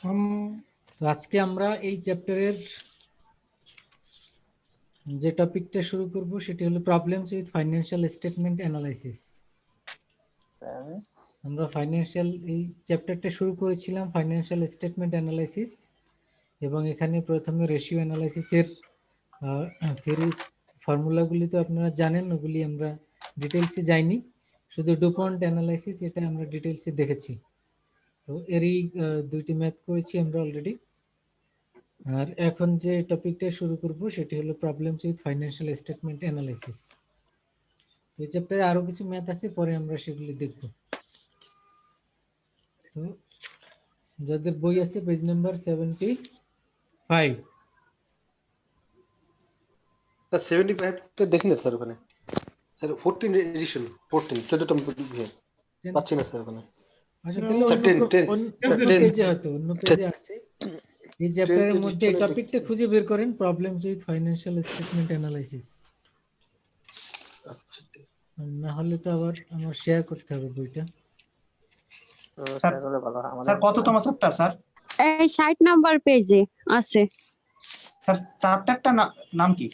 তো আজকে আমরা এই চ্যাপ্টারের যে টপিকটা শুরু করব সেটি হলো problems with financial statement analysis. আমরা ফাইন্যান্সিয়াল এই চ্যাপ্টারটা শুরু করেছিলাম ফাইন্যান্সিয়াল স্টেটমেন্ট অ্যানালাইসিস, এবং এখানে প্রথমে রেশিও অ্যানালাইসিসের থিওরি ফর্মুলাগুলি তো আপনারা জানেন, ওগুলি আমরা ডিটেলসে যাইনি, শুধু ডুপন্ট অ্যানালাইসিস এটা আমরা ডিটেলসে দেখেছি। তো এরই দুইটি ম্যাথ করেছি আমরা অলরেডি। আর এখন যে টপিকটা শুরু করব সেটি হলো problems with financial statement analysis. তো এই চ্যাপ্টারে আরো কিছু ম্যাথ আছে, পরে আমরা সেগুলি দেখব। তো যাদের বই আছে পেজ নাম্বার 75। স্যার 75 টা দেখি না স্যার ওখানে। স্যার 14 এডিশন 14 14টা পাচ্ছি না স্যার ওখানে। আচ্ছা তাহলে অন্য পেজে হয়তো অন্য পেজে আছে। এই চ্যাপ্টারের মধ্যে এই টপিকটা খুঁজে বের করেন, problems with financial statement analysis. না হলে তো আবার আমার শেয়ার করতে হবে বইটা। স্যার কততম চ্যাপ্টার স্যার? এই 60 নাম্বার পেজে আছে স্যার। চ্যাপ্টারটা নাম কি?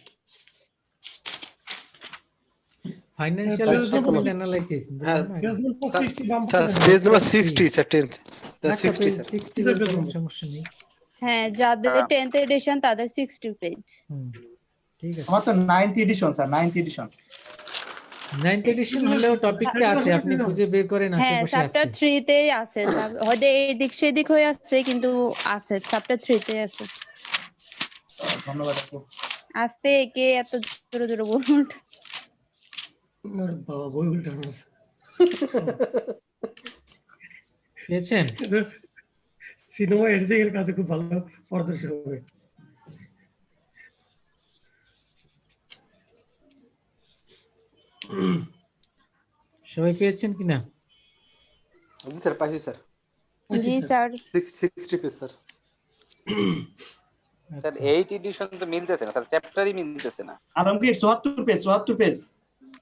Financial statement analysis. হ্যাঁ স্যার পেজ নাম্বার 60 স্যার 10 আচ্ছা পেজ 60 এর কোনো সমস্যা নেই। হ্যাঁ, যাদের 10th এডিশন তাদের 60 পেজ। ঠিক আছে। আমার তো 9th addition sir, 9th addition. 9th addition হলেও টপিকটা আছে, আপনি খুঁজে বের করেন, হ্যাঁ, আশেপাশে চ্যাপ্টার আছে। 3 তেই আছে। হয়তো এদিক সেদিক হয়ে আছে কিন্তু আছে, চ্যাপ্টার 3 তে আছে। ধন্যবাদ আপু। আস্তে কে এত জোরে জোরে বলুন। বাবা বই উল্টানো পেয়েছেন? সিনেমা এডিটিং এর কাছে খুব ভালো প্রদর্শন হবে। সবাই পেয়েছেন কিনা? জি স্যার পাইছি স্যার। জি sir. 60 page sir. Sir 8 edition তো মিলতেছে না স্যার, চ্যাপ্টারই মিলতেছে না। Alamgir 74 page, 74 page.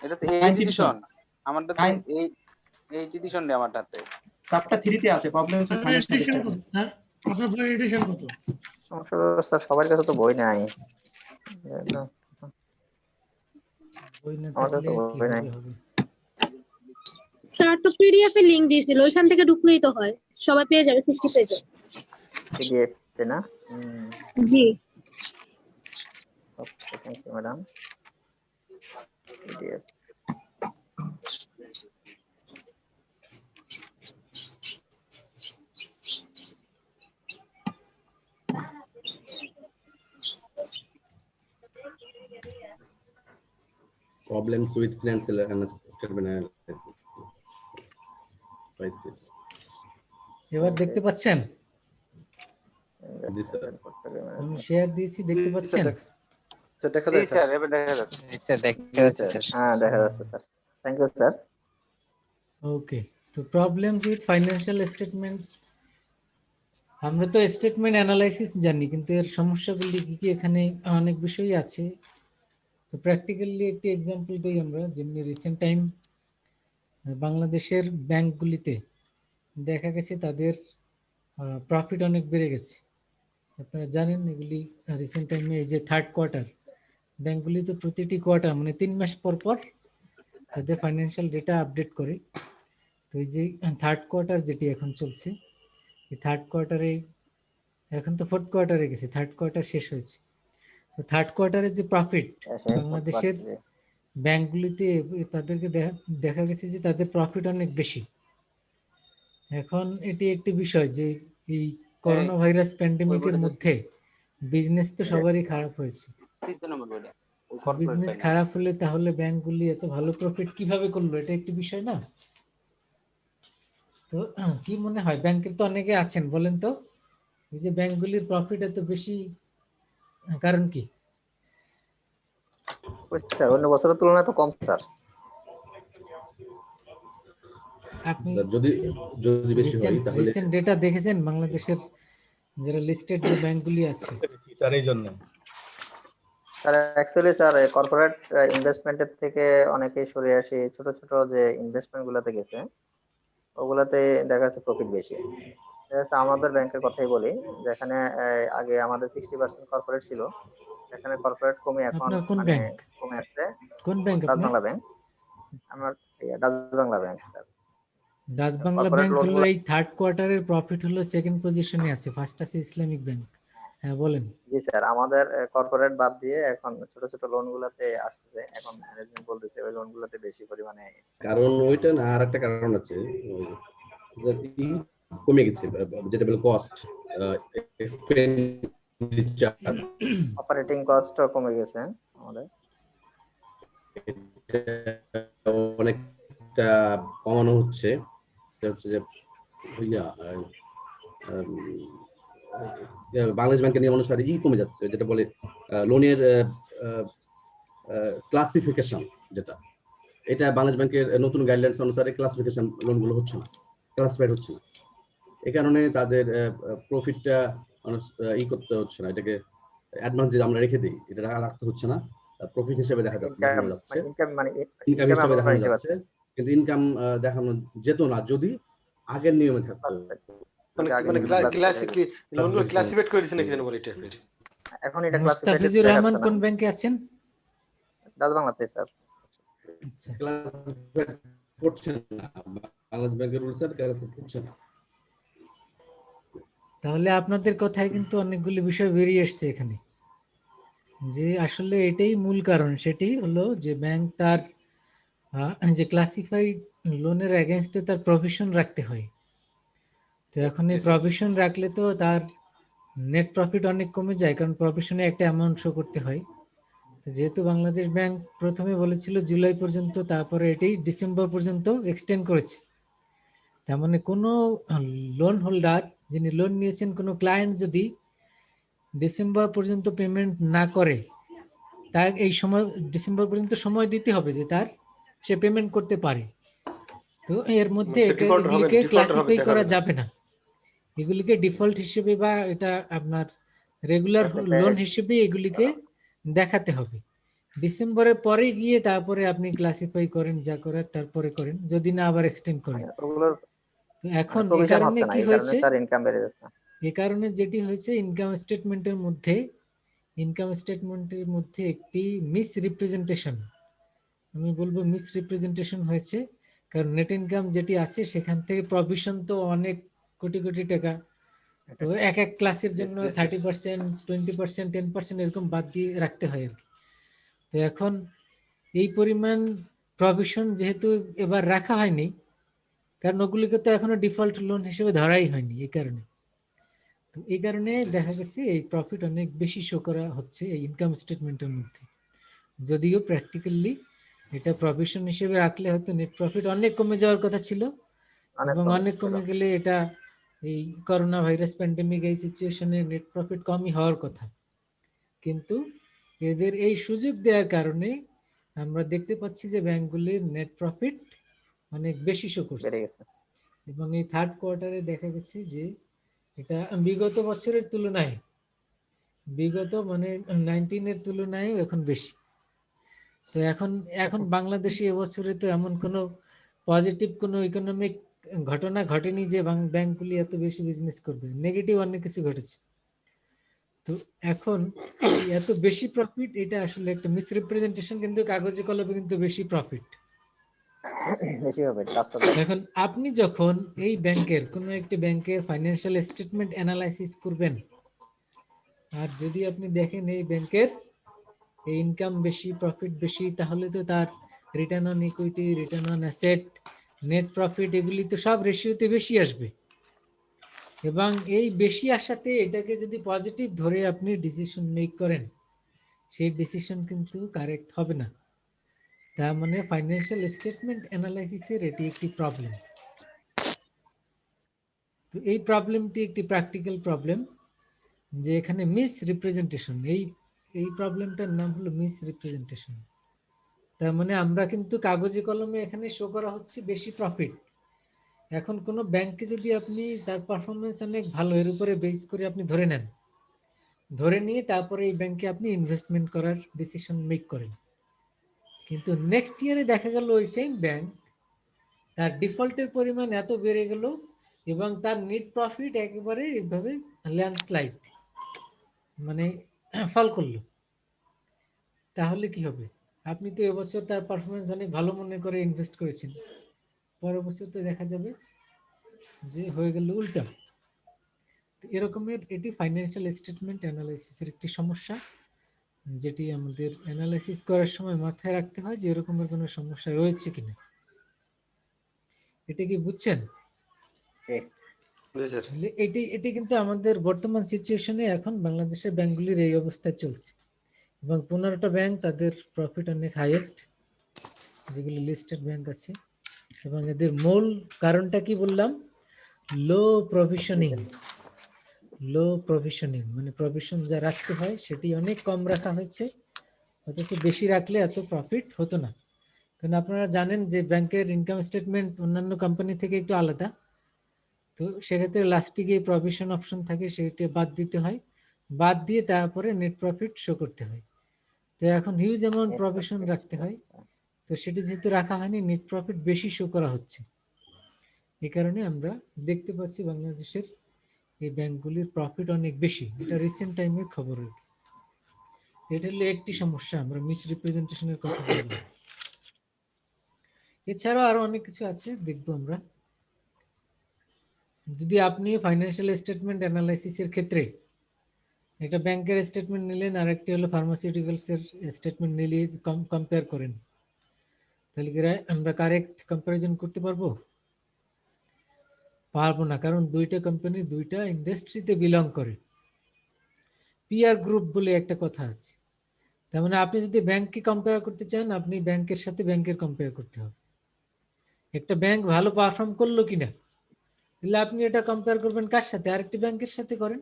এটা তো 8 এডিশন, আমারটা তো 8 এডিশন নেই আমারটাতে। চ্যাপ্টার 3 তে আছে problems with financial statement. Sir আপনার বই এডিশন কত? স্যার সবার কাছে তো বই নাই। বই না থাকলে কিভাবে হবে? স্যার তো পিডিএফ এর লিংক দিয়েছিল, ওইখান থেকে ঢুকলেই তো হয়, সবাই পেয়ে যাবে 60 পেজে। পিডিএফ তে না? জি okay thank you madam. PDF Problems with financial statement analysis. এবার দেখতে পাচ্ছেন? জি স্যার। আমি শেয়ার দিয়েছি, দেখতে পাচ্ছেন? স্যার দেখা জি যায় স্যার, এবার দেখা যাচ্ছে। স্যার দেখা যাচ্ছে স্যার। হ্যাঁ দেখা যাচ্ছে sir. Thank you sir. Okay, তো প্রবলেমস উইথ ফাইন্যান্সিয়াল স্টেটমেন্ট, আমরা তো স্টেটমেন্ট অ্যানালাইসিস জানি, কিন্তু এর সমস্যাগুলি কি কি এখানে অনেক বিষয়ই আছে। তো প্র্যাকটিক্যালি একটি এক্সাম্পল দিই আমরা, যেমনি রিসেন্ট টাইম বাংলাদেশের ব্যাংকগুলিতে দেখা গেছে তাদের প্রফিট অনেক বেড়ে গেছে। আপনারা জানেন এগুলি রিসেন্ট টাইমে এই যে থার্ড কোয়ার্টার, ব্যাংকগুলি তো প্রতিটি কোয়ার্টার মানে 3 মাস পর পর তাদের ফাইন্যান্সিয়াল ডেটা আপডেট করে। তো এই যে থার্ড কোয়ার্টার যেটি এখন চলছে, এই থার্ড কোয়ার্টারে, এখন তো ফোর্থ কোয়ার্টারে গেছে, থার্ড কোয়ার্টার শেষ হয়েছে। তো থার্ড কোয়ার্টারে যে প্রফিট বাংলাদেশের ব্যাংকগুলিতে, তাদেরকে দেখা গেছে যে তাদের প্রফিট অনেক বেশি। এখন এটি একটি বিষয় যে এই করোনা ভাইরাস প্যান্ডেমিকের মধ্যে বিজনেস তো সবারই খারাপ হয়েছে। বিজনেস খারাপ হলে তাহলে ব্যাংকগুলি এত ভালো প্রফিট কিভাবে করলো, এটা একটি বিষয় না? তো কি মনে হয়, ব্যাংকের তো অনেকে আছেন, বলেন তো এই যে ব্যাংকগুলির প্রফিট এত বেশি কারণ কি? স্যার অন্য বছরের তুলনায় তো কম স্যার। আপনি যদি বেশি হয় তাহলে রিসেন্ট ডেটা দেখেছেন বাংলাদেশের যারা লিস্টেড যে ব্যাংকগুলি আছে? স্যার এই জন্য স্যার অ্যাকচুয়ালি স্যার কর্পোরেট ইনভেস্টমেন্টের থেকে অনেকেই সরে আসে, ছোট ছোট যে ইনভেস্টমেন্ট গুলাতে গেছে ওগুলাতে দেখা যাচ্ছে প্রফিট বেশি। Yes, আমাদের ব্যাংকের কথাই বলি, যেখানে আগে আমাদের 60% কর্পোরেট ছিল, এখানে কর্পোরেট কমে এখন আপনার কোন মানে ব্যাংক? কমে আসছে। কোন ব্যাংক ডাচ আপনার? বাংলা ব্যাংক, আমার Dutch Bangla bank sir. Dutch Bangla corporate bank loan হলো গুলো, এই থার্ড কোয়ার্টারের প্রফিট হলো সেকেন্ড পজিশনে আছে, ফার্স্ট আছে ইসলামিক ব্যাংক। হ্যাঁ বলেন। জি স্যার, আমাদের কর্পোরেট বাদ দিয়ে এখন ছোট ছোট লোন গুলাতে আসছে, এখন ম্যানেজমেন্ট বলতেছে ওই লোন গুলাতে বেশি পরিমাণে। কারণ ওইটা না, আর একটা কারণ আছে, যে কমে গেছে যেটা বলে কস্ট, এক্সপেন্ডিচার, অপারেটিং কস্টও কমে গেছে আমাদের। অনেকটা কমানো হচ্ছে। এটা হচ্ছে যে ইয়া, বাংলাদেশ ব্যাংকের নিয়ম অনুসারে কমে যাচ্ছে, যেটা বলে লোনের ক্লাসিফিকেশন, যেটা এটা বাংলাদেশ ব্যাংকের নতুন গাইডলাইন্স অনুসারে ক্লাসিফিকেশন লোনগুলো হচ্ছে না, ক্লাসিফাইড হচ্ছে না। এই কারণে তাদের প্রফিটটা করতে হচ্ছে না, এটাকে অ্যাডভান্স যে আমরা রেখে দিই এটা রাখতে হচ্ছে না, প্রফিট হিসেবে দেখা যাচ্ছে, ইনকাম হিসেবে দেখানো যাচ্ছে, কিন্তু ইনকাম দেখানো যেত না যদি আগের নিয়মে থাকতো। মানে লোনগুলো ক্লাসিফাইড করে দিয়েছে নাকি যেন বলে টাইপের। এখন এটা ক্লাসিফাইড মুস্তাফিজুর রহমান কোন ব্যাংকে আছেন? ডাচ বাংলাতে স্যার। আচ্ছা, ক্লাসিফাইড করছে না, বাংলাদেশ ব্যাংকের রুলস আর ক্লাসিফাইড করছে না। তাহলে আপনাদের কথায় কিন্তু অনেকগুলি বিষয় বেরিয়ে এসছে এখানে, যে আসলে এটাই মূল কারণ। সেটি হলো যে ব্যাংক তার যে ক্লাসিফাইড লোনের এগেইনস্টে তার প্রভিশন রাখতে হয়। তো এখন এই প্রভিশন রাখলে তো তার নেট প্রফিট অনেক কমে যায়, কারণ প্রভিশনে একটা অ্যামাউন্ট শো করতে হয়। তো যেহেতু বাংলাদেশ ব্যাংক প্রথমে বলেছিল জুলাই পর্যন্ত, তারপরে এটাই ডিসেম্বর পর্যন্ত এক্সটেন্ড করেছে। তার মানে কোনো লোন হোল্ডার যিনি লোন নিয়েছেন, কোনো ক্লায়েন্ট যদি ডিসেম্বর পর্যন্ত পেমেন্ট না করে, তার এই সময় ডিসেম্বর পর্যন্ত সময় দিতে হবে যে তার সে পেমেন্ট করতে পারে। তো এর মধ্যে এগুলিকে ক্লাসিফাই করা যাবে না, এগুলিকে ডিফল্ট হিসেবে বা এটা আপনার রেগুলার লোন হিসেবে এগুলিকে দেখাতে হবে। ডিসেম্বরের পরে গিয়ে তারপরে আপনি ক্লাসিফাই করেন, যা করার তারপরে করেন, যদি না আবার এক্সটেন্ড করেন। তো এখন এই কারণে কি হয়েছে, এই কারণে যেটি হয়েছে, ইনকাম স্টেটমেন্টের মধ্যে একটি মিস রিপ্রেজেন্টেশন, আমি বলবো মিস রিপ্রেজেন্টেশন হয়েছে। কারণ নেট ইনকাম যেটি আছে সেখান থেকে প্রভিশন তো অনেক কোটি কোটি টাকা, তো এক এক ক্লাসের জন্য 30%, 20%, 10% এরকম বাদ দিয়ে রাখতে হয় আর কি। তো এখন এই পরিমাণ প্রভিশন যেহেতু এবার রাখা হয়নি, কারণ ওগুলিকে তো এখনো ডিফল্ট লোন হিসেবে ধরাই হয়নি, এই কারণে। তো এই কারণে দেখা গেছে এই প্রফিট অনেক বেশি শো করা হচ্ছে এই ইনকাম স্টেটমেন্টের মধ্যে, যদিও প্র্যাকটিক্যালি এটা প্রভিশন হিসেবে রাখলে হয়তো নেট প্রফিট অনেক কমে যাওয়ার কথা ছিল, এবং অনেক কমে গেলে এটা এই করোনা ভাইরাস প্যান্ডেমিক এই সিচুয়েশনে নেট প্রফিট কমই হওয়ার কথা। কিন্তু এদের এই সুযোগ দেওয়ার কারণে আমরা দেখতে পাচ্ছি যে ব্যাংকগুলির নেট প্রফিট অনেক বেশি শো করছে, এবং এই থার্ড কোয়ার্টারে দেখা গেছে যে এটা বিগত বছরের তুলনায়, বিগত মানে 19-এর তুলনায় এখন বেশি। তো এখন বাংলাদেশে এবছরে তো এমন কোনো পজিটিভ কোনো ইকোনমিক ঘটনা ঘটেনি যে ব্যাংকগুলি এত বেশি বিজনেস করবে, নেগেটিভ অনেক কিছু ঘটেছে। তো এখন এত বেশি প্রফিট, এটা আসলে একটা মিসরিপ্রেজেন্টেশন, কিন্তু কাগজে কলমে কিন্তু বেশি প্রফিট এখন আপনি যখন এই ব্যাংকের কোনো একটি ব্যাংকের ফাইন্যান্সিয়াল স্টেটমেন্ট অ্যানালাইসিস করবেন, আর যদি আপনি দেখেন এই ব্যাংকের ইনকাম বেশি, প্রফিট বেশি, তাহলে তো তার return on equity, return on asset, net profit, এগুলি তো সব রেশিওতে বেশি আসবে। এবং এই বেশি আসাতে এটাকে যদি পজিটিভ ধরে আপনি ডিসিশন মেক করেন, সেই ডিসিশন কিন্তু কারেক্ট হবে না। তার মানে ফাইন্যান্সিয়াল স্টেটমেন্ট অ্যানালাইসিসের এটি একটি প্রবলেম। তো এই প্রবলেমটি একটি প্র্যাকটিক্যাল প্রবলেম, যে এখানে মিস রিপ্রেজেন্টেশন, এই প্রবলেমটার নাম হলো মিস রিপ্রেজেন্টেশন। তার মানে আমরা কিন্তু কাগজে কলমে এখানে শো করা হচ্ছে বেশি প্রফিট। এখন কোনো ব্যাংকে যদি আপনি তার পারফরমেন্স অনেক ভালো, এর উপরে বেস করে আপনি ধরে নেন, ধরে নিয়ে তারপরে এই ব্যাংকে আপনি ইনভেস্টমেন্ট করার ডিসিশন মেক করেন, কিন্তু নেক্সট ইয়ারে দেখা গেল ওই সেম ব্যাংক তার ডিফল্টের পরিমাণ এত বেড়ে গেল এবং তার নেট প্রফিট একেবারে এইভাবে ল্যান্ডস্লাইড মানে ফল করলো, তাহলে কি হবে? আপনি তো এবছর তার পারফরমেন্স অনেক ভালো মনে করে ইনভেস্ট করেছেন, পরের বছর তো দেখা যাবে যে হয়ে গেল উল্টা। এরকমের এটি ফাইন্যান্সিয়াল স্টেটমেন্ট অ্যানালাইসিসের একটি সমস্যা, যেটি আমাদের অ্যানালাইসিস করার সময় মাথায় রাখতে হয় যে এরকমের কোনো সমস্যা রয়েছে কিনা। এটা কি বুঝছেন? জি স্যার। এটি এটি কিন্তু আমাদের বর্তমান সিচুয়েশনে এখন বাংলাদেশের ব্যাংকগুলির এই অবস্থা চলছে, এবং 15টা ব্যাংক তাদের প্রফিট অনেক হাইয়েস্ট, যেগুলি লিস্টেড ব্যাংক আছে। এবং এদের মূল কারণটা কি বললাম? লো প্রভিশনিং। লো প্রভিশনিং মানে প্রভিশন যা রাখতে হয় সেটি অনেক কম রাখা হয়েছে, অথচ বেশি রাখলে এত প্রফিট হতো না। কারণ আপনারা জানেন যে ব্যাংকের ইনকাম স্টেটমেন্ট অন্যান্য কোম্পানি থেকে একটু আলাদা, তো সেক্ষেত্রে লাস্টে গিয়ে প্রভিশন অপশন থাকে, সেটা বাদ দিতে হয়, বাদ দিয়ে তারপরে নেট প্রফিট শো করতে হয়। তো এখন হিউজ অ্যামাউন্ট প্রভিশন রাখতে হয়, তো সেটি যেহেতু রাখা হয়নি, নেট প্রফিট বেশি শো করা হচ্ছে। এই কারণে আমরা দেখতে পাচ্ছি বাংলাদেশের এই ব্যাংকগুলির প্রফিট অনেক বেশি। এটা রিসেন্ট টাইমের খবর আর কি। এটা হলো একটি সমস্যা, আমরা মিস রিপ্রেজেন্টেশনের কথা বললাম। এছাড়াও আরো অনেক কিছু আছে, দেখবো আমরা। যদি আপনি ফাইন্যান্সিয়াল স্টেটমেন্ট অ্যানালাইসিসের ক্ষেত্রে একটা ব্যাংকের স্টেটমেন্ট নিলেন আর একটি হলো ফার্মাসিউটিক্যালস এর স্টেটমেন্ট নিলে কম্পেয়ার করেন, তাহলে কি আমরা কারেক্ট কম্পারিজন করতে পারবো? পারবো না, কারণ দুইটা কোম্পানি দুইটা ইন্ডাস্ট্রিতে বিলং করে। পিয়ার গ্রুপ বলে একটা কথা আছে, তার মানে আপনি যদি ব্যাংককে কম্পেয়ার করতে চান, আপনি ব্যাংকের সাথে ব্যাংকের কম্পেয়ার করতে হবে। একটা ব্যাংক ভালো পারফর্ম করলো কিনা, তাহলে আপনি এটা কম্পেয়ার করবেন কার সাথে? আরেকটি ব্যাংকের সাথে করেন।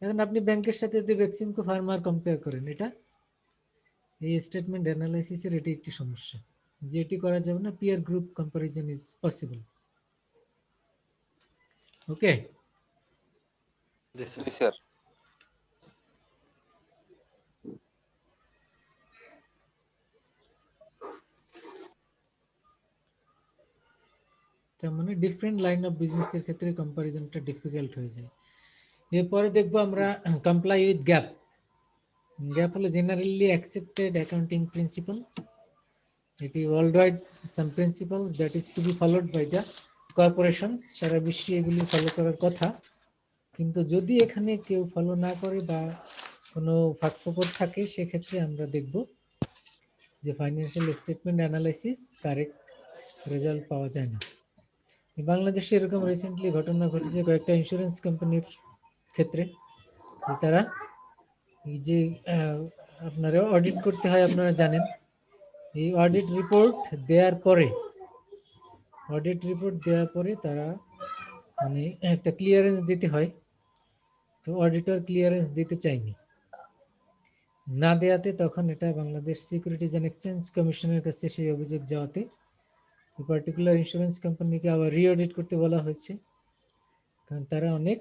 এখন আপনি ব্যাংকের সাথে যদি বেক্সিমকো ফার্মার কম্পেয়ার করেন, এটা এই স্টেটমেন্ট অ্যানালাইসিসের এটি একটি সমস্যা, যে এটি করা যাবে না। Peer group comparison is possible. Okay, ji sir. G sir. তার মানে ডিফারেন্ট লাইন অফ বিজনেসের ক্ষেত্রে কম্পারিজনটা ডিফিকাল্ট হয়ে যায়। এরপরে দেখবো আমরা কমপ্লাই উইথ গ্যাপ। গ্যাপ হলো জেনারেলি অ্যাকসেপ্টেড অ্যাকাউন্টিং প্রিন্সিপাল। এটি world wide some principles that is to be followed by the corporations. সারা বিশ্বে এগুলি ফলো করার কথা, কিন্তু যদি এখানে কেউ ফলো না করে বা কোনো ফাঁকফোকর থাকে, সেক্ষেত্রে আমরা দেখব যে financial statement analysis correct result পাওয়া যায় না। বাংলাদেশে এরকম রিসেন্টলি ঘটনা ঘটেছে কয়েকটা ইন্স্যুরেন্স কোম্পানির ক্ষেত্রে, যে তারা এই যে আপনারা অডিট করতে হয়, আপনারা জানেন। এই অডিট রিপোর্ট দেওয়ার পরে তারা মানে একটা ক্লিয়ারেন্স দিতে হয়, তো অডিটর ক্লিয়ারেন্স দিতে চায়নি, না দেয়াতে তখন এটা বাংলাদেশ সিকিউরিটিজ অ্যান্ড এক্সচেঞ্জ কমিশনের কাছে সেই অভিযোগ যাওয়াতে পার্টিকুলার ইন্স্যুরেন্স কোম্পানিকে আবার রিঅডিট করতে বলা হয়েছে। কারণ তারা অনেক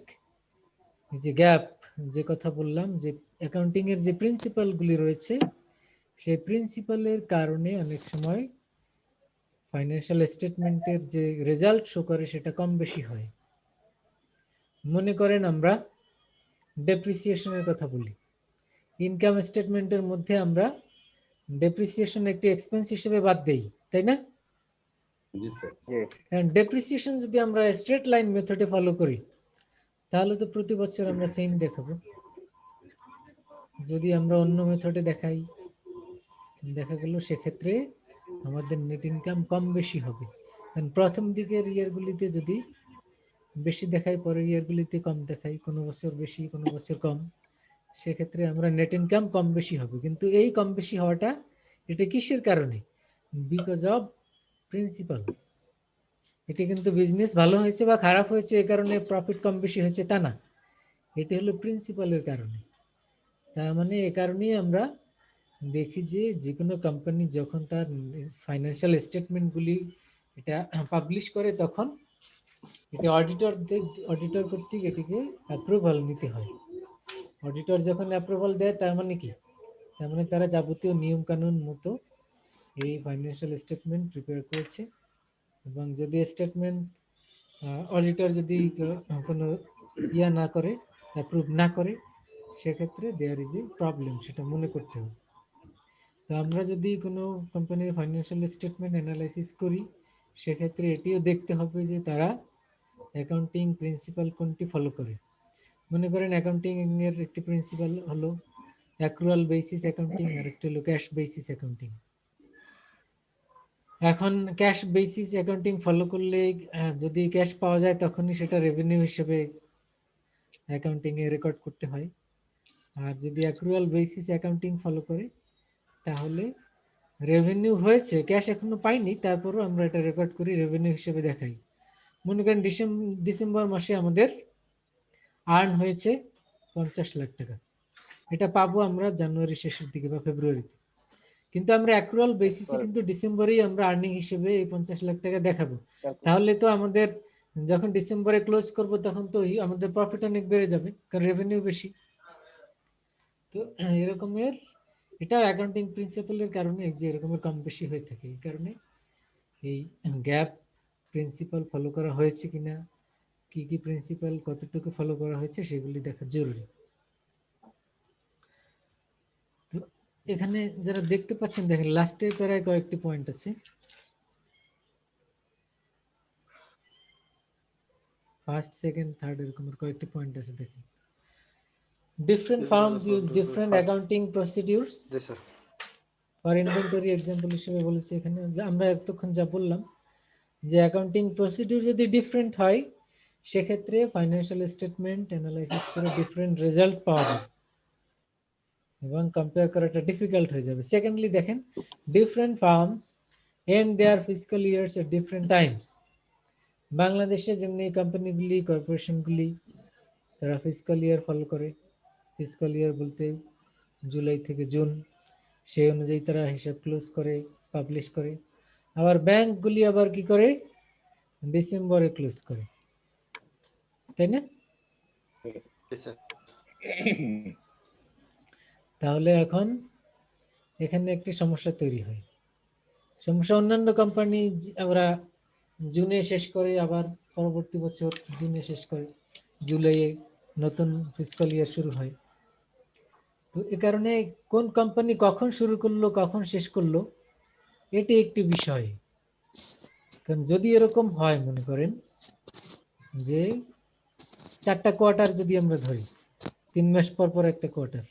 যে গ্যাপ, যে কথা বললাম, যে অ্যাকাউন্টিং এর যে প্রিন্সিপাল গুলি রয়েছে, সেই প্রিন্সিপালের কারণে অনেক সময় ফাইন্যান্সিয়াল স্টেটমেন্টের যে রেজাল্ট শো করে সেটা কম বেশি হয়। মনে করেন আমরা ডেপ্রিসিয়েশনের কথা বলি, ইনকাম স্টেটমেন্টের মধ্যে আমরা ডেপ্রিসিয়েশন একটি এক্সপেন্স হিসেবে বাদ দেই, তাই না? জি স্যার। কারণ ডেপ্রিসিয়েশন যদি আমরা স্ট্রেট লাইন মেথডে ফলো করি, তাহলে তো প্রতি বছর আমরা সেম দেখাবো। যদি আমরা অন্য মেথডে দেখাই, দেখা গেল সেক্ষেত্রে আমাদের নেট ইনকাম কম বেশি হবে। কারণ প্রথম দিকের ইয়ারগুলিতে যদি বেশি দেখাই, পরের ইয়ারগুলিতে কম দেখাই, কোনো বছর বেশি কোনো বছর কম, সেক্ষেত্রে আমরা নেট ইনকাম কম বেশি হবে। কিন্তু এই কম বেশি হওয়াটা এটা কিসের কারণে? Because of principles. এটি কিন্তু বিজনেস ভালো হয়েছে বা খারাপ হয়েছে এই কারণে প্রফিট কম বেশি হয়েছে তা না, এটি হলো প্রিন্সিপালের কারণে। তার মানে এ কারণেই আমরা দেখি যে কোনো কোম্পানি যখন তার ফাইন্যান্সিয়াল স্টেটমেন্টগুলি এটা পাবলিশ করে, তখন এটা অডিটর কর্তৃক এটিকে অ্যাপ্রুভাল নিতে হয়। অডিটর যখন অ্যাপ্রুভাল দেয়, তার মানে কি? তার মানে তারা যাবতীয় নিয়ম কানুন মতো এই ফাইন্যান্সিয়াল স্টেটমেন্ট প্রিপেয়ার করেছে, এবং যদি স্টেটমেন্ট অডিটর যদি কোনো ইয়া না করে, অ্যাপ্রুভ না করে, সেক্ষেত্রে দেয়ার ইজ এ প্রবলেম, সেটা মনে করতে হবে। তো আমরা যদি কোনো কোম্পানির ফাইন্যান্সিয়াল স্টেটমেন্ট অ্যানালাইসিস করি, সেক্ষেত্রে এটিও দেখতে হবে যে তারা অ্যাকাউন্টিং প্রিন্সিপাল কোনটি ফলো করে। মনে করেন অ্যাকাউন্টিং এর একটি প্রিন্সিপাল হলো অ্যাক্রুয়াল বেসিস অ্যাকাউন্টিং, আর একটি হলো ক্যাশ বেসিস অ্যাকাউন্টিং। এখন ক্যাশ বেসিস অ্যাকাউন্টিং ফলো করলে যদি ক্যাশ পাওয়া যায় তখনই সেটা রেভিনিউ হিসেবে অ্যাকাউন্টিং এ রেকর্ড করতে হয়। আর যদি অ্যাক্রুয়াল বেসিস অ্যাকাউন্টিং ফলো করে তাহলে রেভিনিউ হয়েছে, ক্যাশ এখনো পাইনি, তারপরও আমরা এটা রেকর্ড করি, রেভিনিউ হিসেবে দেখাই। মনে করেন ডিসেম্বর মাসে আমাদের আর্ন হয়েছে 50 লাখ টাকা, এটা পাবো আমরা জানুয়ারি শেষের দিকে বা ফেব্রুয়ারিতে, কিন্তু আমরা অ্যাক্রুয়াল বেসিসে কিন্তু ডিসেম্বরেই আমরা আর্নিং হিসেবে এই 50 লাখ টাকা দেখাবো। তাহলে তো আমাদের যখন ডিসেম্বরে ক্লোজ করব তখন তো আমাদের প্রফিট অনেক বেড়ে যাবে, কারণ রেভিনিউ বেশি। তো এরকমের এটাও অ্যাকাউন্টিং প্রিন্সিপালের কারণে এই যে এরকমের কম বেশি হয়ে থাকে। এই কারণে এই গ্যাপ প্রিন্সিপাল ফলো করা হয়েছে কিনা, কি কি প্রিন্সিপাল কতটুকু ফলো করা হয়েছে সেগুলি দেখা জরুরি। তো এখানে যারা দেখতে পাচ্ছেন দেখেন লাস্টের প্যারায় কয়েকটি পয়েন্ট আছে। ফার্স্ট, সেকেন্ড, থার্ড এরকমের কয়েকটি পয়েন্ট আছে দেখেন। Different firms use different accounting procedures for inventory example হিসেবে বলেছে এখানে, যে আমরা এতক্ষণ যা বললাম যে অ্যাকাউন্টিং প্রসিডিউর যদি ডিফারেন্ট হয় সেক্ষেত্রে ফাইন্যান্সিয়াল স্টেটমেন্ট অ্যানালাইসিস করে ডিফারেন্ট রেজাল্ট পাওয়া যাবে এবং কম্পেয়ার করাটা ডিফিকাল্ট হয়ে যাবে। সেকেন্ডলি দেখেন different firms and their fiscal years at different times. বাংলাদেশে যেমনি কোম্পানিগুলি কর্পোরেশনগুলি তারা ফিসক্যাল ইয়ার ফলো করে, ফিসক্যাল ইয়ার বলতে জুলাই থেকে জুন, সেই অনুযায়ী তারা হিসাব ক্লোজ করে পাবলিশ করে। আবার ব্যাংকগুলি আবার কি করে, ডিসেম্বরে ক্লোজ করে, তাই না? তাহলে এখন এখানে একটি সমস্যা তৈরি হয়। সমস্যা, অন্যান্য কোম্পানি আমরা জুনে শেষ করে আবার পরবর্তী বছর জুনে শেষ করে, জুলাইয়ে নতুন ফিসক্যাল ইয়ার শুরু হয়। তো এ কারণে কোন কোম্পানি কখন শুরু করলো কখন শেষ করলো এটি একটি বিষয়। কারণ যদি এরকম হয়, মনে করেন যে 4টা কোয়ার্টার যদি আমরা ধরি, 3 মাস পর পর একটা কোয়ার্টার,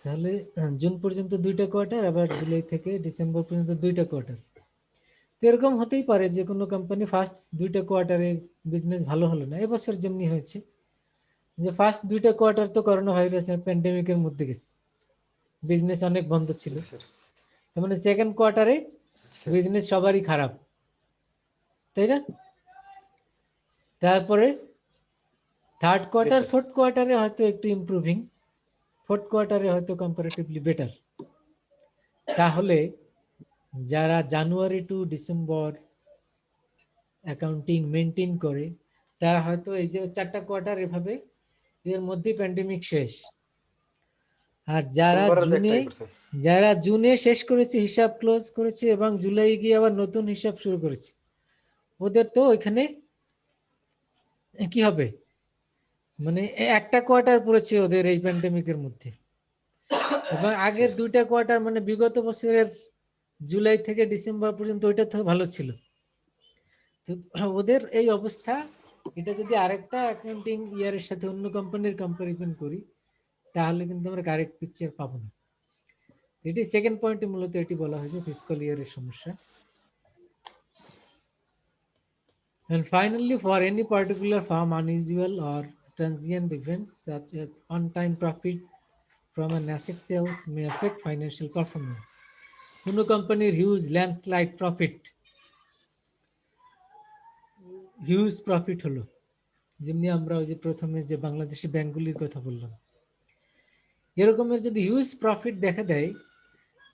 তাহলে জুন পর্যন্ত 2টা কোয়ার্টার, আবার জুলাই থেকে ডিসেম্বর পর্যন্ত 2টা কোয়ার্টার। তো এরকম হতেই পারে যে কোনো কোম্পানি ফার্স্ট 2টা কোয়ার্টারে বিজনেস ভালো হলো না, এবছর যেমনি হয়েছে যে ফার্স্ট 2টা কোয়ার্টার তো করোনা ভাইরাসের প্যান্ডেমিকের মধ্যে গেছে, বিজনেস অনেক বন্ধ ছিল। তার মানে সেকেন্ড কোয়ার্টারে বিজনেস সবারই খারাপ, তাই না? তারপরে থার্ড কোয়ার্টার, ফোর্থ কোয়ার্টারে হয়তো একটু ইমপ্রুভিং, ফোর্থ কোয়ার্টারে হয়তো কম্পারেটিভলি বেটার। তাহলে যারা জানুয়ারি টু ডিসেম্বর অ্যাকাউন্টিং মেনটেন করে তারা হয়তো এই যে 4টা কোয়ার্টার এভাবে এর মধ্যে প্যান্ডেমিক শেষ। আর যারা জুনে শেষ করেছে, হিসাব ক্লোজ করেছে এবং জুলাই গিয়ে আবার নতুন হিসাব শুরু করেছে, ওদের তো ওইখানে কি হবে, মানে একটা কোয়ার্টার পড়েছে ওদের এই প্যান্ডেমিকের মধ্যে, এবং আগের 2টা কোয়ার্টার মানে বিগত বছরের জুলাই থেকে ডিসেম্বর পর্যন্ত ওইটা তো ভালো ছিল। তো ওদের এই অবস্থা, এটা যদি আরেকটা অ্যাকাউন্টিং ইয়ারের সাথে অন্য কোম্পানির কম্পারিজন করি তাহলে কিন্তু আমরা কারেক্ট পিকচার পাবো না। এটি সেকেন্ড পয়েন্টে মূলত এটি বলা হয়েছে ফিসক্যাল ইয়ারের সমস্যা। And finally, for any particular firm, unusual or transient events such as on-time profit from an asset sales may affect financial performance. কোনো কোম্পানির huge landslide profit, huge profit হলো, যেমনি আমরা ওই যে প্রথমে যে বাংলাদেশি ব্যাংকগুলির কথা বললাম, এরকমের যদি হিউজ প্রফিট দেখা দেয়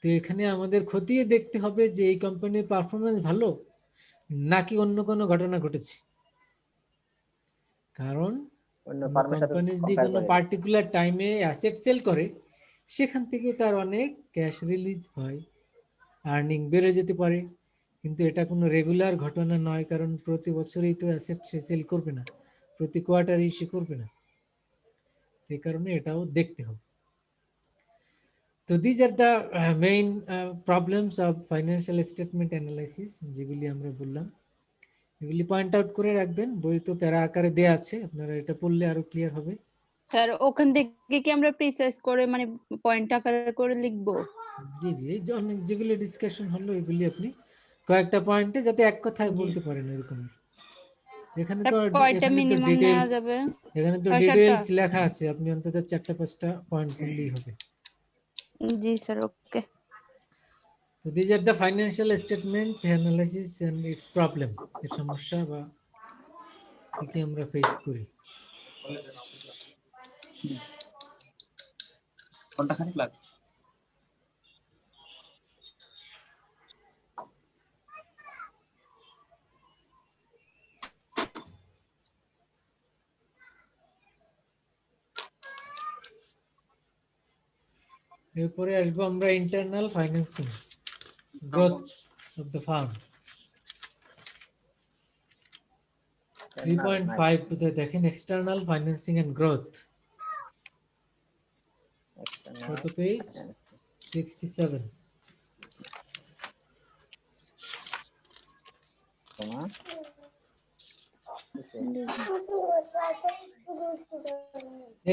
তো এখানে আমাদের খতিয়ে দেখতে হবে যে এই কোম্পানির পারফরমেন্স ভালো নাকি অন্য কোনো ঘটনা ঘটেছে। কারণ কোম্পানি যদি কোনো পার্টিকুলার টাইমে অ্যাসেট সেল করে সেখান থেকে তার অনেক ক্যাশ রিলিজ হয়, আর্নিং বেড়ে যেতে পারে, কিন্তু এটা কোনো রেগুলার ঘটনা নয়, কারণ প্রতি বছরই তো অ্যাসেট সে সেল করবে না, প্রতি কোয়ার্টারই সে করবে না, এই কারণে এটাও দেখতে হবে। তো these are the main problems of financial statement analysis, যেগুলি আমরা বললাম এগুলি পয়েন্ট আউট করে রাখবেন, বই তো প্যারা আকারে দেয়া আছে, আপনারা এটা পড়লে আরো ক্লিয়ার হবে। স্যার ওখান থেকে কি আমরা প্রিসাইজ করে মানে পয়েন্ট আকারে করে লিখবো? জি জি, এই যে অনেক যেগুলি ডিসকাশন হলো এগুলি আপনি কয়েকটা পয়েন্টে যাতে এক কথায় বলতে পারেন এরকম। এখানে তো স্যার কয়টা মিনিমাম নেওয়া ডিটেইলস, যাবে? এখানে তো 6-7টা? ডিটেইলস লেখা আছে, আপনি অন্তত 4টা-5টা পয়েন্ট বললেই হবে। Ji sir, okay. তো these are the financial statement analysis and its problem, এর সমস্যা বা কি কি আমরা ফেস করি। ঘন্টা খানিক লাগবে। এরপরে আসবো আমরা internal financing, growth of the farm. 3.5 কোথায় দেখেন, এক্সটার্নাল ফাইন্যান্সিং এন্ড গ্রোথ, কত page? 67।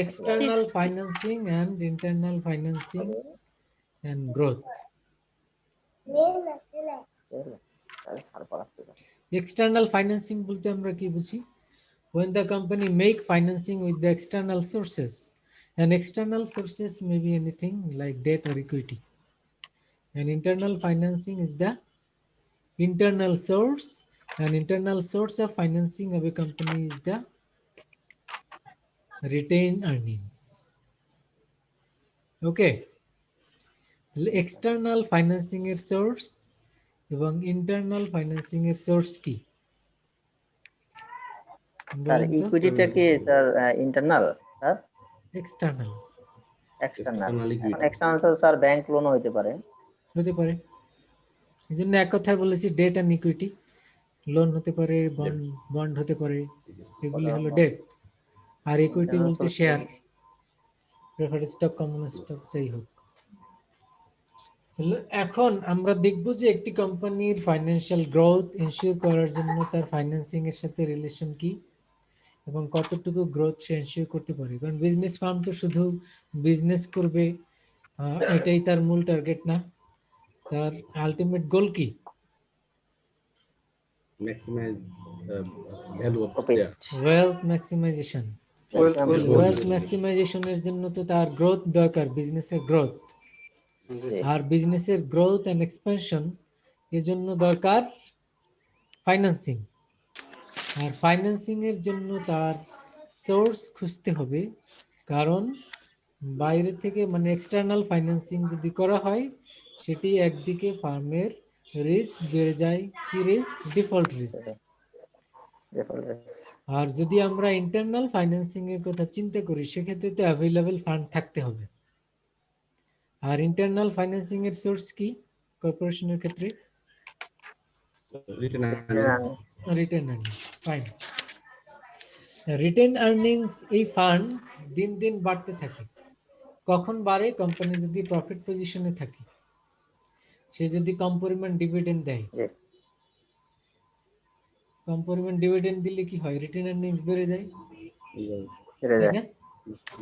External 60 financing and internal financing and growth. External financing বলতে আমরা কি বুঝি? When the company make financing with the external sources, and external sources may be anything like debt or equity. And internal financing is the internal source, and internal source of financing of a company is the retained earnings. Okay, external financing এর source এবং internal financing এর source কি? Sir ইকুইটিটা কি sir internal, sir external external? External equity. External sir bank লোনও হতে পারে। হতে পারে, এই জন্য এক কথায় বলেছি ডেট অ্যান্ড ইকুইটি। লোন হতে পারে, বন্ড হতে পারে, এগুলি হলো ডেট। আর ইকুইটি বলতে share, preferred stock, common stock, যাই হোক। এখন আমরা দেখব যে একটি কোম্পানির ফাইন্যান্সিয়াল গ্রোথ এনশিওর করার জন্য তার ফাইন্যান্সিং এর সাথে রিলেশন কি এবং কতটুকু গ্রোথ সে এনশিওর করতে পারে। কারণ বিজনেস ফার্ম তো শুধু বিজনেস করবে এটাই তার মূল টার্গেট না, তার আলটিমেট গোল কি? Maximize value of Profit. share. Wealth maximization. Wealth ম্যাক্সিমাইজেশনের জন্য তো তার গ্রোথ দরকার, বিজনেসের গ্রোথ। আর বিজনেসের গ্রোথ এন্ড এক্সপেনশন এর জন্য দরকার ফাইন্যান্সিং। আর ফাইন্যান্সিং এর জন্য তার সোর্স খুঁজতে হবে, কারণ বাইরে থেকে মানে এক্সটার্নাল ফাইন্যান্সিং যদি করা হয় সেটি একদিকে ফার্মের রিস্ক বেড়ে যায়। কি রিস্ক? Default risk. আর যদি আমরা ইন্টারনাল ফাইন্যান্সিং এর কথা চিন্তা করি সেক্ষেত্রে তো অ্যাভেলেবল ফান্ড থাকতে হবে। আর ইন্টারনাল ফাইন্যান্সিং এর সোর্স কি কর্পোরেশনের ক্ষেত্রে? Return earnings. Written earnings. Fine, written earnings এই ফান্ড দিন দিন বাড়তে থাকে। কখন বাড়ে? কোম্পানি যদি প্রফিট পজিশনে থাকে, সে যদি কম পরিমাণ ডিভিডেন্ড দেয়। কম পরিমাণ ডিভিডেন্ড দিলে কি হয়? রিটেন আর্নিংস বেড়ে যায়, তাই না?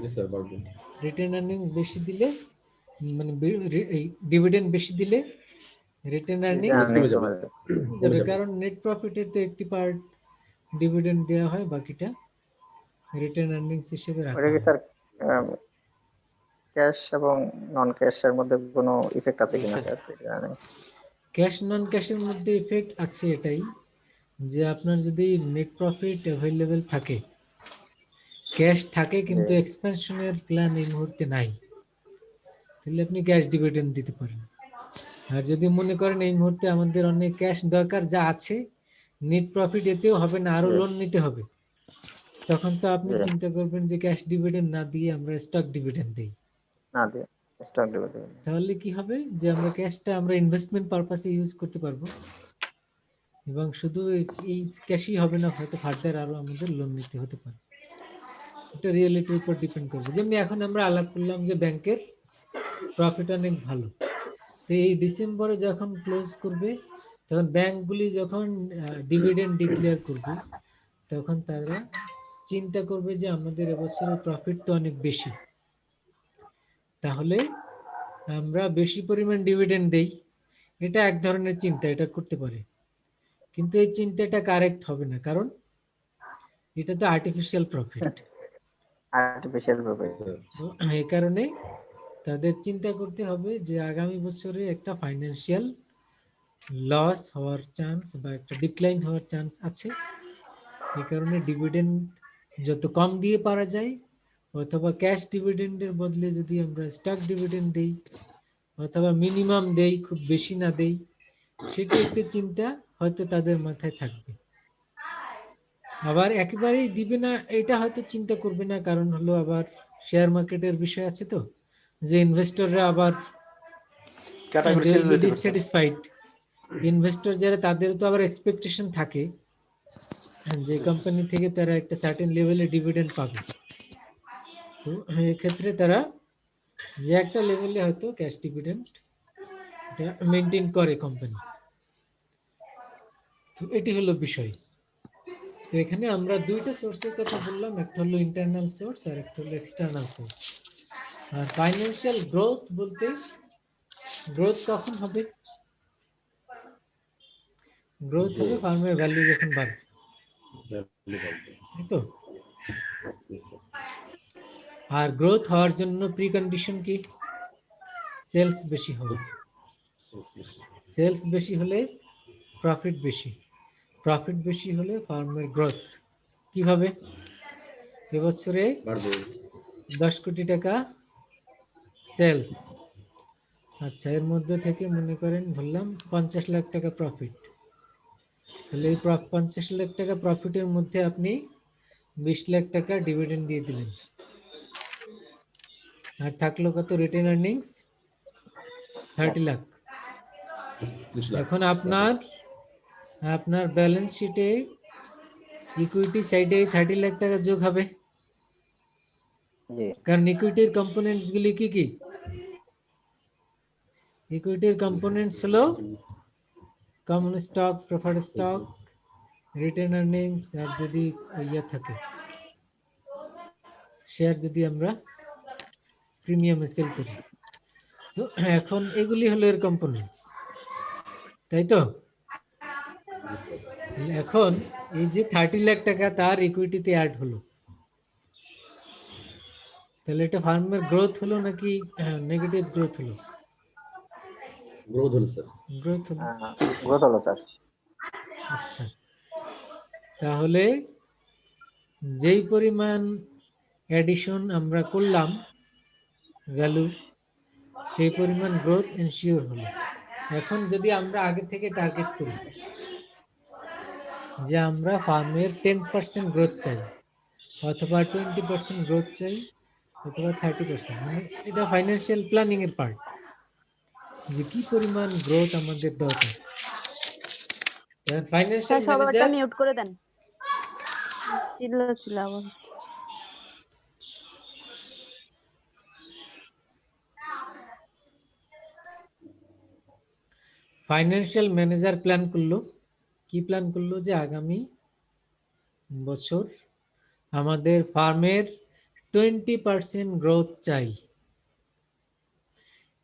Yes, sir. Barbu. Written earnings বেশি দিলে মানে ডিভিডেন্ড বেশি দিলে রিটেন আর্নিংস যাবে, কারণ নেট প্রফিটের তো একটি পার্ট ডিভিডেন্ড দেওয়া হয়, বাকিটা রিটেন আর্নিংস হিসেবে রাখা ওটা কি হয়। স্যার ক্যাশ এবং নন ক্যাশের মধ্যে কোনো ইফেক্ট আছে কিনা স্যার? ক্যাশ নন ক্যাশের মধ্যে ইফেক্ট আছে এটাই যে আপনার যদি নেট প্রফিট অ্যাভেলেবেল থাকে, ক্যাশ থাকে কিন্তু এক্সপেনশনের প্ল্যান এই মুহূর্তে নাই, তাহলে আপনি ক্যাশ ডিভিডেন্ড দিতে পারেন। আর যদি মনে করেন এই মুহূর্তে আমাদের অনেক ক্যাশ দরকার, যা আছে নেট প্রফিট এতেও হবে না, আরো লোন নিতে হবে, তখন তো আপনি চিন্তা করবেন যে ক্যাশ ডিভিডেন্ড না দিয়ে আমরা স্টক ডিভিডেন্ড দিই। না দিয়ে স্টক ডিভিডেন্ড। তাহলে কি হবে যে আমরা ক্যাশটা আমরা ইনভেস্টমেন্ট পারপাসে ইউজ করতে পারবো, এবং শুধু এই ক্যাশই হবে না, হয়তো ফার্দার আরো আমাদের লোন নিতে হতে পারে। এটা রিয়েলিটির উপর ডিপেন্ড করবে। যেমনি এখন আমরা আলাপ করলাম যে ব্যাংকের প্রফিট অনেক ভালো, তো এই ডিসেম্বরে যখন ক্লোজ করবে তখন ব্যাংকগুলি যখন ডিভিডেন্ড ডিক্লেয়ার করবে তখন তারা চিন্তা করবে যে আমাদের এবছরের প্রফিট তো অনেক বেশি, তাহলে আমরা বেশি পরিমাণ ডিভিডেন্ড দেই। এটা এক ধরনের চিন্তা, এটা করতে পারে, কিন্তু এই চিন্তাটা কারেক্ট হবে না, কারণ এটা তো আর্টিফিশিয়াল প্রফিট। Artificial profit. এই কারণে তাদের চিন্তা করতে হবে যে আগামী বছরে একটা ফাইন্যান্সিয়াল লস হওয়ার চান্স বা একটা ডিক্লাইন হওয়ার চান্স আছে। এই কারণে ডিভিডেন্ড যত কম দিয়ে পারা যায়, অথবা ক্যাশ ডিভিডেন্ডের বদলে যদি আমরা স্টক ডিভিডেন্ড দেই, অথবা মিনিমাম দেই, খুব বেশি না দেই, সেটা একটা চিন্তা হয়তো তাদের মাথায় থাকবে। আবার একেবারেই দিবে না এটা হয়তো চিন্তা করবে না, কারণ হলো আবার শেয়ার মার্কেটের বিষয় আছে, তো যে ইনভেস্টররা আবার ডিসস্যাটিসফাইড ইনভেস্টর যারা, তাদের তো আবার এক্সপেকটেশন থাকে যে কোম্পানি থেকে তারা একটা সার্টেন লেভেলে ডিভিডেন্ড পাবে। তো এক্ষেত্রে তারা যে একটা লেভেলে হয়তো ক্যাশ ডিভিডেন্ড মেনটেন করে কোম্পানি। তো এটি হলো বিষয়। তো এখানে আমরা দুইটা সোর্সের কথা বললাম, একটা হলো ইন্টারনাল সোর্স আর একটা হলো এক্সটার্নাল সোর্স। আর ফাইন্যান্সিয়াল গ্রোথ বলতে গ্রোথ কখন হবে? গ্রোথ হবে ফার্মের ভ্যালু যখন বাড়বে, তাই তো? আর গ্রোথ হওয়ার জন্য প্রি কন্ডিশন কি? সেলস বেশি হবে। সেলস বেশি হলে প্রফিট বেশি, প্রফিট বেশি হলে ফার্মের গ্রোথ। কিভাবে? এবছরে 10 কোটি টাকা সেলস, আচ্ছা, এর মধ্যে থেকে মনে করেন ধরলাম 50 লাখ টাকা প্রফিট, তাহলে এই 50 লাখ টাকা প্রফিটের মধ্যে আপনি 20 লাখ টাকা ডিভিডেন্ড দিয়ে দিলেন, আর থাকলো কত? Written earnings 30 lakh. এখন আপনার ব্যালেন্স শিটে ইকুইটি সাইডে 30 লাখ টাকা যোগ হবে, কারণ ইকুইটির কম্পোনেন্টস গুলি কি কি? ইকুইটির কম্পোনেন্টস হলো common stock, preferred stock, retained earnings, আর যদি ইয়ে থাকে শেয়ার, যদি আমরা প্রিমিয়ামে সেল করি। তো এখন এগুলি হলো এর কম্পোনেন্টস, তাই তো? এখন এই যে 30 লাখ টাকা তার ইকুইটিতে অ্যাড হলো, তাহলে এটা ফার্মের গ্রোথ হলো নাকি নেগেটিভ গ্রোথ হলো? গ্রোথ হলো স্যার। গ্রোথ হলো। গ্রোথ হলো স্যার। আচ্ছা, তাহলে যেই পরিমাণ অ্যাডিশন আমরা করলাম ভ্যালু, সেই পরিমাণ গ্রোথ এনশিওর হলো। এখন যদি আমরা আগে থেকে টার্গেট করি যে আমরা ফার্মের 10% গ্রোথ চাই, অথবা 20% গ্রোথ চাই, অথবা 30%, মানে এটা ফাইন্যান্সিয়াল প্ল্যানিং এর পার্ট, যে কি পরিমাণ গ্রোথ আমাদের দরকার। ফাইন্যান্সিয়াল সবাইটা ম্যানেজার মিউট করে দেন, চিল্লা আবার। ফাইন্যান্সিয়াল ম্যানেজার প্ল্যান করলো, কি প্ল্যান করলো? যে আগামী বছর আমাদের ফার্মের 20% গ্রোথ চাই।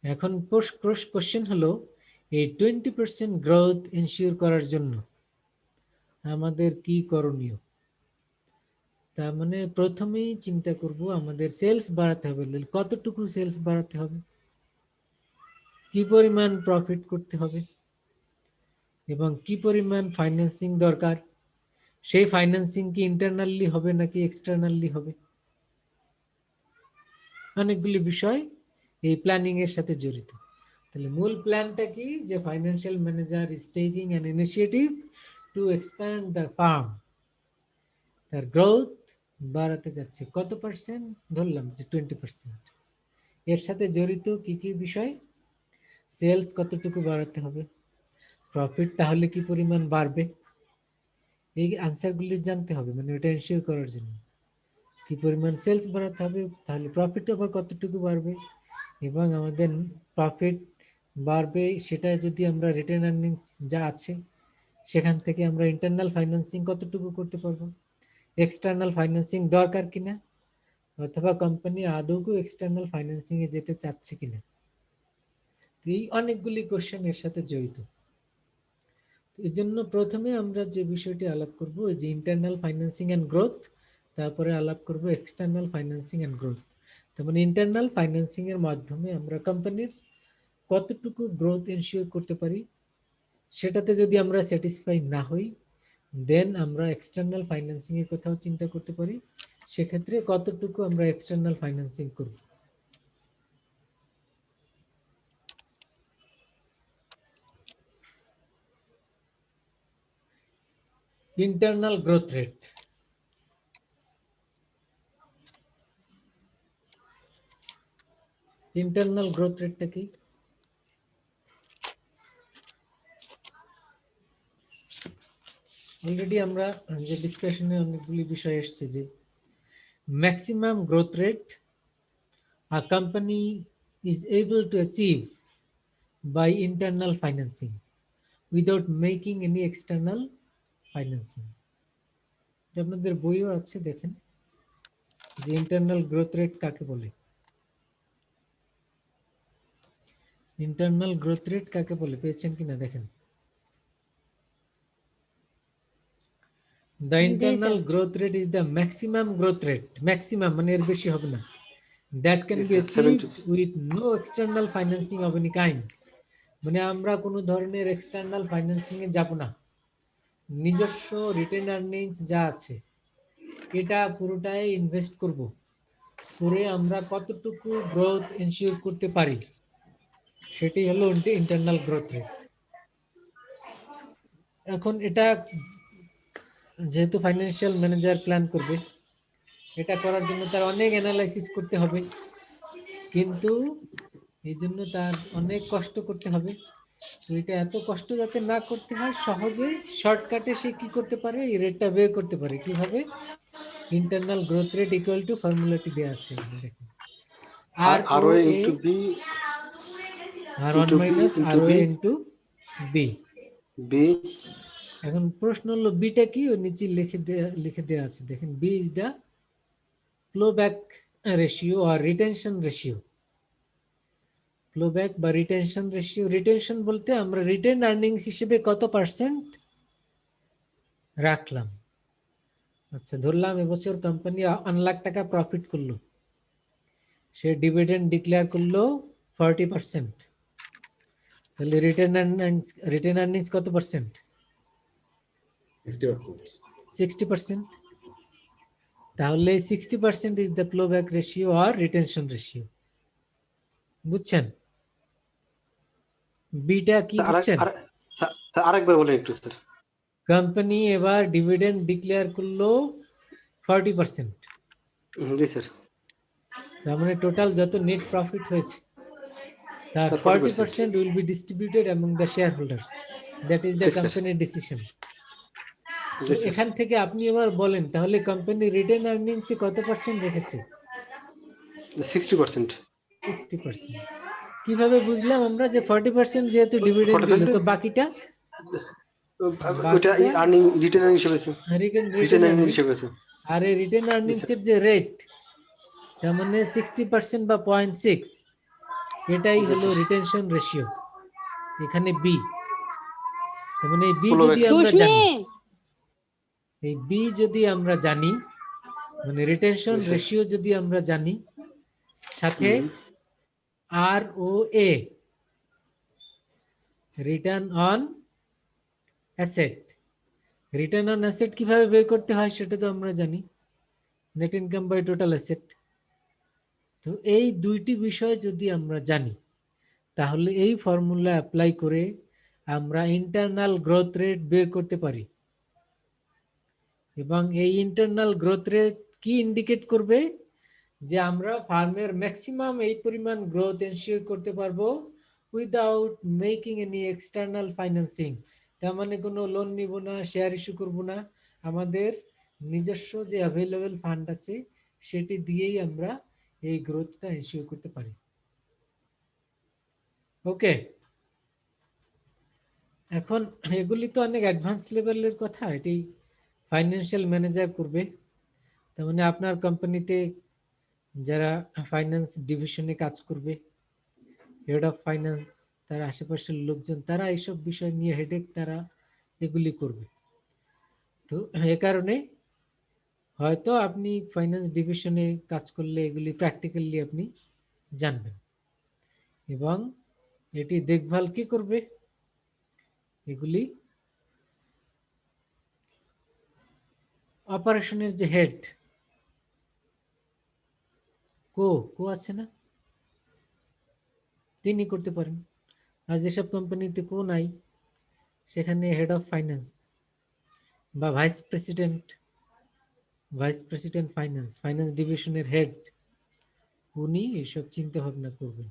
এখন কোশ্চেন হলো, এই 20% গ্রোথ এনশিওর করার জন্য আমাদের কি করণীয়? তার মানে প্রথমেই চিন্তা করব আমাদের সেলস বাড়াতে হবে। কতটুকু সেলস বাড়াতে হবে, কি পরিমাণ প্রফিট করতে হবে, এবং কি পরিমাণ ফাইন্যান্সিং দরকার, সেই ফাইন্যান্সিং কি ইন্টারনালি হবে নাকি এক্সটার্নালি হবে। অনেকগুলি বিষয় এই প্ল্যানিং এর সাথে জড়িত। তাহলে মূল প্ল্যানটা কি? যে financial manager is taking an initiative to expand the farm, তার গ্রোথ বাড়াতে যাচ্ছে। কত পার্সেন্ট? ধরলাম যে 20%। এর সাথে জড়িত কি কি বিষয়? সেলস কতটুকু বাড়াতে হবে, প্রফিট তাহলে কি পরিমাণ বাড়বে, এই আনসারগুলি জানতে হবে, মানে ওটা এনশিওর করার জন্য। কি পরিমাণ সেলস বাড়াতে হবে, তাহলে প্রফিট আবার কতটুকু বাড়বে, এবং আমাদের প্রফিট বাড়বে সেটা যদি আমরা রিটেন আর্নিংস যা আছে সেখান থেকে আমরা ইন্টারনাল ফাইন্যান্সিং কতটুকু করতে পারবো, এক্সটার্নাল ফাইন্যান্সিং দরকার কিনা, অথবা কোম্পানি আদৌ এক্সটার্নাল ফাইন্যান্সিং এ যেতে চাচ্ছে কিনা। তো এই অনেকগুলি কোশ্চেন এর সাথে জড়িত। এই জন্য প্রথমে আমরা যে বিষয়টি আলাপ করব যে ইন্টারনাল ফাইন্যান্সিং এন্ড গ্রোথ, তারপরে আলাপ করব এক্সটার্নাল ফাইন্যান্সিং এন্ড গ্রোথ। তার মানে ইন্টারনাল ফাইন্যান্সিং এর মাধ্যমে আমরা কোম্পানির কতটুকু গ্রোথ এনশিওর করতে পারি, সেটাতে যদি আমরা স্যাটিসফাই না হই, দেন আমরা এক্সটার্নাল ফাইন্যান্সিং এর কথাও চিন্তা করতে পারি, সেক্ষেত্রে কতটুকু আমরা এক্সটার্নাল ফাইন্যান্সিং করব। Internal growth rate, internal growth রেটটা কি? অলরেডি আমরা যে ডিসকাশনে অনেকগুলি বিষয় এসেছে যে maximum growth rate a company is able to achieve by internal financing without making any external financing. আপনাদের বইও আছে, দেখেন যে ইন্টারনাল গ্রোথ রেট কাকে বলে। ইন্টারনাল গ্রোথ রেট কাকে বলে, পেয়েছেন কিনা দেখেন। The internal growth rate is the maximum growth rate, maximum মানে এর বেশি হবে না, that can be achieved with no external financing of any kind. মানে আমরা কোনো ধরনের এক্সটার্নাল ফাইন্যান্সিং এ যাব না, নিজস্ব রিটেন আর্নিংস যা আছে এটা পুরোটাই ইনভেস্ট করব, করে আমরা কতটুকু গ্রোথ এনশিওর করতে পারি, সেটাই হলো ইন্টারনাল গ্রোথ রেট। এখন এটা যেহেতু ফাইন্যান্সিয়াল ম্যানেজার প্ল্যান করবে, এটা করার জন্য তার অনেক অ্যানালাইসিস করতে হবে, কিন্তু এই জন্য তার অনেক কষ্ট করতে হবে। তো এটা এত কষ্ট যাতে না করতে হয়, সহজে শর্টকাটে সে কি করতে পারে, এই রেটটা বের করতে পারে। কিভাবে? Internal growth rate equal to ফর্মুলাটি দেওয়া আছে, দেখুন ROA into B R1 minus ROA into B। এখন প্রশ্ন হলো বিটা কি, ওর নিচে লিখে দেওয়া আছে, দেখেন B is the flowback ratio or retention ratio। flowback বা রিটেনশন রেশিও, রিটেনশন বলতে আমরা রিটেন আর্নিংস হিসেবে কত পার্সেন্ট রাখলাম। আচ্ছা, ধরলাম এবছর কোম্পানি 1 লাখ টাকা প্রফিট করলো, সে ডিভিডেন্ড ডিক্লেয়ার করলো 40%, তাহলে রিটেন আর্নিংস কত পার্সেন্ট? 60%। তাহলে 60% ইজ দ্য ফ্লোব্যাক রেশিও আর রিটেনশন রেশিও। বুঝছেন বিটা কি? বুঝছেন? আরেকবার বলেন একটু স্যার। কোম্পানি এবার ডিভিডেন্ড ডিক্লেয়ার করলো 40%। জি স্যার। তার মানে টোটাল যত নেট প্রফিট হয়েছে তার 40% will be distributed among the shareholders. That is the company decision. So এখান থেকে আপনি এবার বলেন তাহলে কোম্পানি রিটেন আর্নিংস এ কত পার্সেন্ট রেখেছে? 60%। 60%। কিভাবে বুঝলাম আমরা যে 40% যেহেতু ডিভিডেন্ড দিল, তো বাকিটা ওটা আর্নিং রিটেন আর্নিং হিসেবে আছে, রিটেন আর্নিং হিসেবে আছে। আর এই রিটেন আর্নিংস এর যে রেট, তার মানে 60% বা 0.6, এটাই হলো রিটেনশন রেশিও, এখানে বি। তার মানে এই বি যদি আমরা জানি, এই বি যদি আমরা জানি, মানে রিটেনশন রেশিও যদি আমরা জানি, সাথে ROA return on asset, return on asset কিভাবে বের করতে হয় সেটা তো আমরা জানি, net income by total asset. তো এই দুইটি বিষয় যদি আমরা জানি, তাহলে এই ফর্মুলা অ্যাপ্লাই করে আমরা ইন্টারনাল গ্রোথ রেট বের করতে পারি। এবং এই ইন্টারনাল গ্রোথ রেট কি ইন্ডিকেট করবে, যে আমরা ফার্মের ম্যাক্সিমাম এই পরিমাণ গ্রোথ এনশিওর করতে পারবো without making any external financing. তার মানে কোনো লোন নিব না, শেয়ার ইস্যু করব না, আমাদের নিজস্ব যে অ্যাভেলেবল ফান্ড আছে সেটি দিয়েই আমরা এই গ্রোথটা এনশিওর করতে পারি। ওকে, এখন এগুলি তো অনেক অ্যাডভান্স লেভেলের কথা, এটি ফাইন্যান্সিয়াল ম্যানেজার করবে। তার মানে আপনার কোম্পানিতে যারা ফাইন্যান্স ডিভিশনে কাজ করবে, হেড অফ ফাইন্যান্স, তার আশেপাশের লোকজন, তারা এইসব বিষয় নিয়ে হেডেক, তারা এগুলি করবে। তো এ কারণে হয়তো আপনি ফাইন্যান্স ডিভিশনে কাজ করলে এগুলি প্র্যাকটিক্যালি আপনি জানবেন, এবং এটি দেখভাল কি করবে, এগুলি অপারেশনের যে হেড কো আছে না, তিনি করতে পারেন। আর যেসব কোম্পানিতে কো নাই সেখানে হেড অফ ফাইন্যান্স বা ভাইস প্রেসিডেন্ট ফাইন্যান্স ডিভিশনের হেড, উনি এসব চিন্তা ভাবনা করবেন,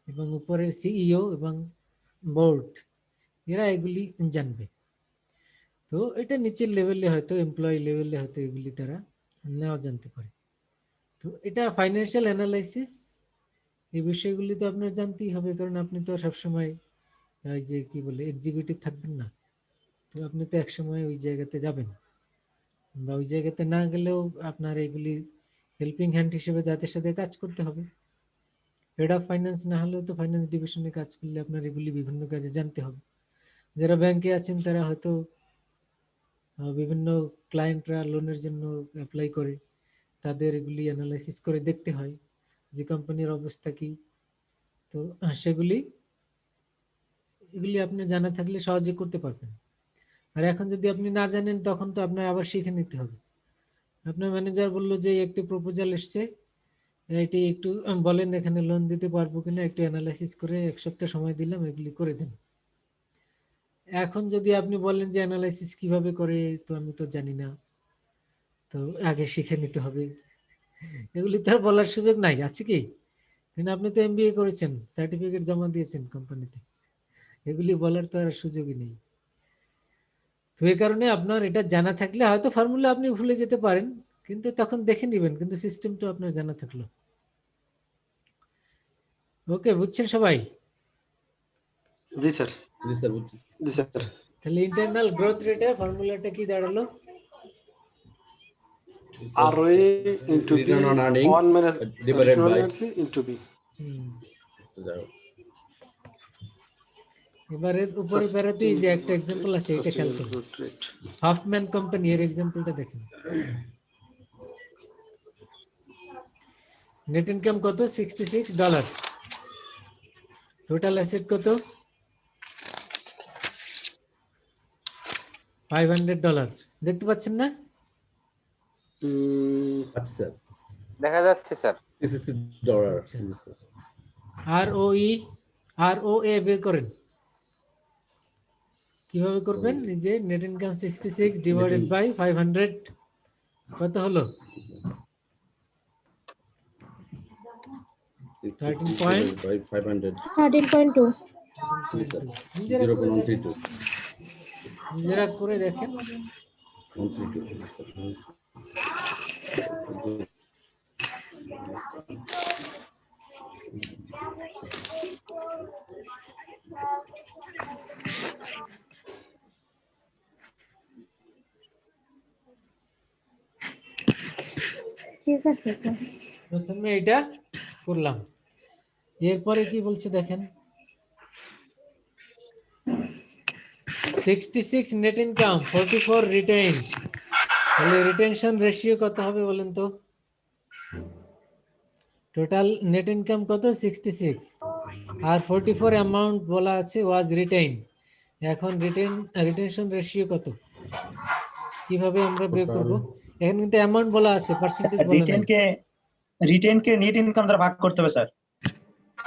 এবং উপরের সিইও এবং বোর্ড এরা এগুলি জানবে। তো এটা নিচের লেভেলে হয়তো এমপ্লয়ি লেভেলে হয়তো এগুলি তারা নেওয়া জানতে পারে। তো এটা ফাইন্যান্সিয়াল অ্যানালাইসিস, এই বিষয়গুলি তো আপনার জানতেই হবে, কারণ আপনি তো সবসময় ওই যে কি বলে এক্সিকিউটিভ থাকবেন না, তো আপনি তো একসময় ওই জায়গাতে যাবেন, বা ওই জায়গাতে না গেলেও আপনার এগুলি হেল্পিং হ্যান্ড হিসেবে যাদের সাথে কাজ করতে হবে। হেড অফ ফাইন্যান্স না হলেও তো ফাইন্যান্স ডিভিশনে কাজ করলে আপনার এগুলি বিভিন্ন কাজে জানতে হবে। যারা ব্যাংকে আছেন তারা হয়তো বিভিন্ন ক্লায়েন্টরা লোনের জন্য অ্যাপ্লাই করে, তাদের এগুলি অ্যানালাইসিস করে দেখতে হয় যে কোম্পানির অবস্থা কি। তো এগুলি আপনার জানা থাকলে সহজে করতে পারবেন। আর এখন যদি আপনি না জানেন তখন তো আপনার আবার শিখে নিতে হবে। আপনার ম্যানেজার বললো যে একটি প্রপোজাল এসছে, এটি একটু বলেন এখানে লোন দিতে পারবো কিনা, একটু অ্যানালাইসিস করে 1 সপ্তাহ সময় দিলাম, এগুলি করে দেন। এখন যদি আপনি বলেন যে অ্যানালাইসিস কিভাবে করে, তো আমি তো জানি না, তো আগে শিখে নিতে হবে, এগুলি তো আর বলার সুযোগ নাই, আছে কি? কিন্তু আপনি তো এমবিএ করেছেন, সার্টিফিকেট জমা দিয়েছেন কোম্পানিতে, এগুলি বলার তো আর সুযোগই নেই। তো এই কারণে আপনার এটা জানা থাকলে হয়তো ফর্মুলা আপনি ভুলে যেতে পারেন, কিন্তু তখন দেখে নেবেন, কিন্তু সিস্টেমটা আপনার জানা থাকলো। ওকে, বুঝছেন সবাই? জি স্যার। জি স্যার, বুঝছি। জি স্যার। তাহলে ইন্টারনাল গ্রোথ রেটের ফর্মুলাটা কি দাঁড়ালো? ROE into B, Return on earnings 1 minus divided by C into B. এবারে উপরে বেরোতেই যে একটা এক্সাম্পল আছে, এটা খেয়াল করুন। হাফম্যান কোম্পানি এর এক্সাম্পলটা দেখেন। নেট ইনকাম কত? $66। টোটাল অ্যাসেট কত? $500। দেখতে পাচ্ছেন না? আচ্ছা স্যার, দেখা যাচ্ছে স্যার। $66। আচ্ছা। ROA বের করেন। কিভাবে করবেন? এই যে নেট ইনকাম 66 ডিভাইডেড বাই 500 কত হলো? 13.2। নিজেরা করে দেখেন। ঠিক আছে স্যার। প্রথমে এটা করলাম, এরপরে কি বলছে দেখেন। 66 নেট ইনকাম, 44 রিটেইন, তাহলে রিটেনশন রেশিও কত হবে বলেন তো? টোটাল নেট ইনকাম কত? 66, আর 44 অ্যামাউন্ট বলা আছে ওয়াজ রিটেইন। এখন রিটেনশন রেশিও কত, কিভাবে আমরা বের করব? এখানে কিন্তু অ্যামাউন্ট বলা আছে, পার্সেন্টেজ বলা নাই। রিটেনকে নিট ইনকাম দ্বারা ভাগ করতে হবে স্যার।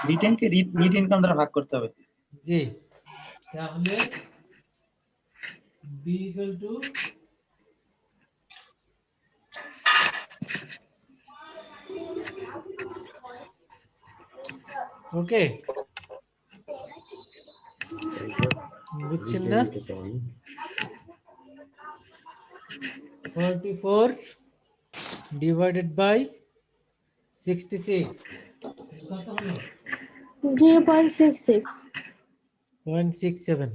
রিটেনকে নিট ইনকাম দ্বারা ভাগ করতে হবে। জি, তাহলে b equal to ওকে, বুঝছেন না? 44 divided by 66 কত হলো? 0.66 0.67।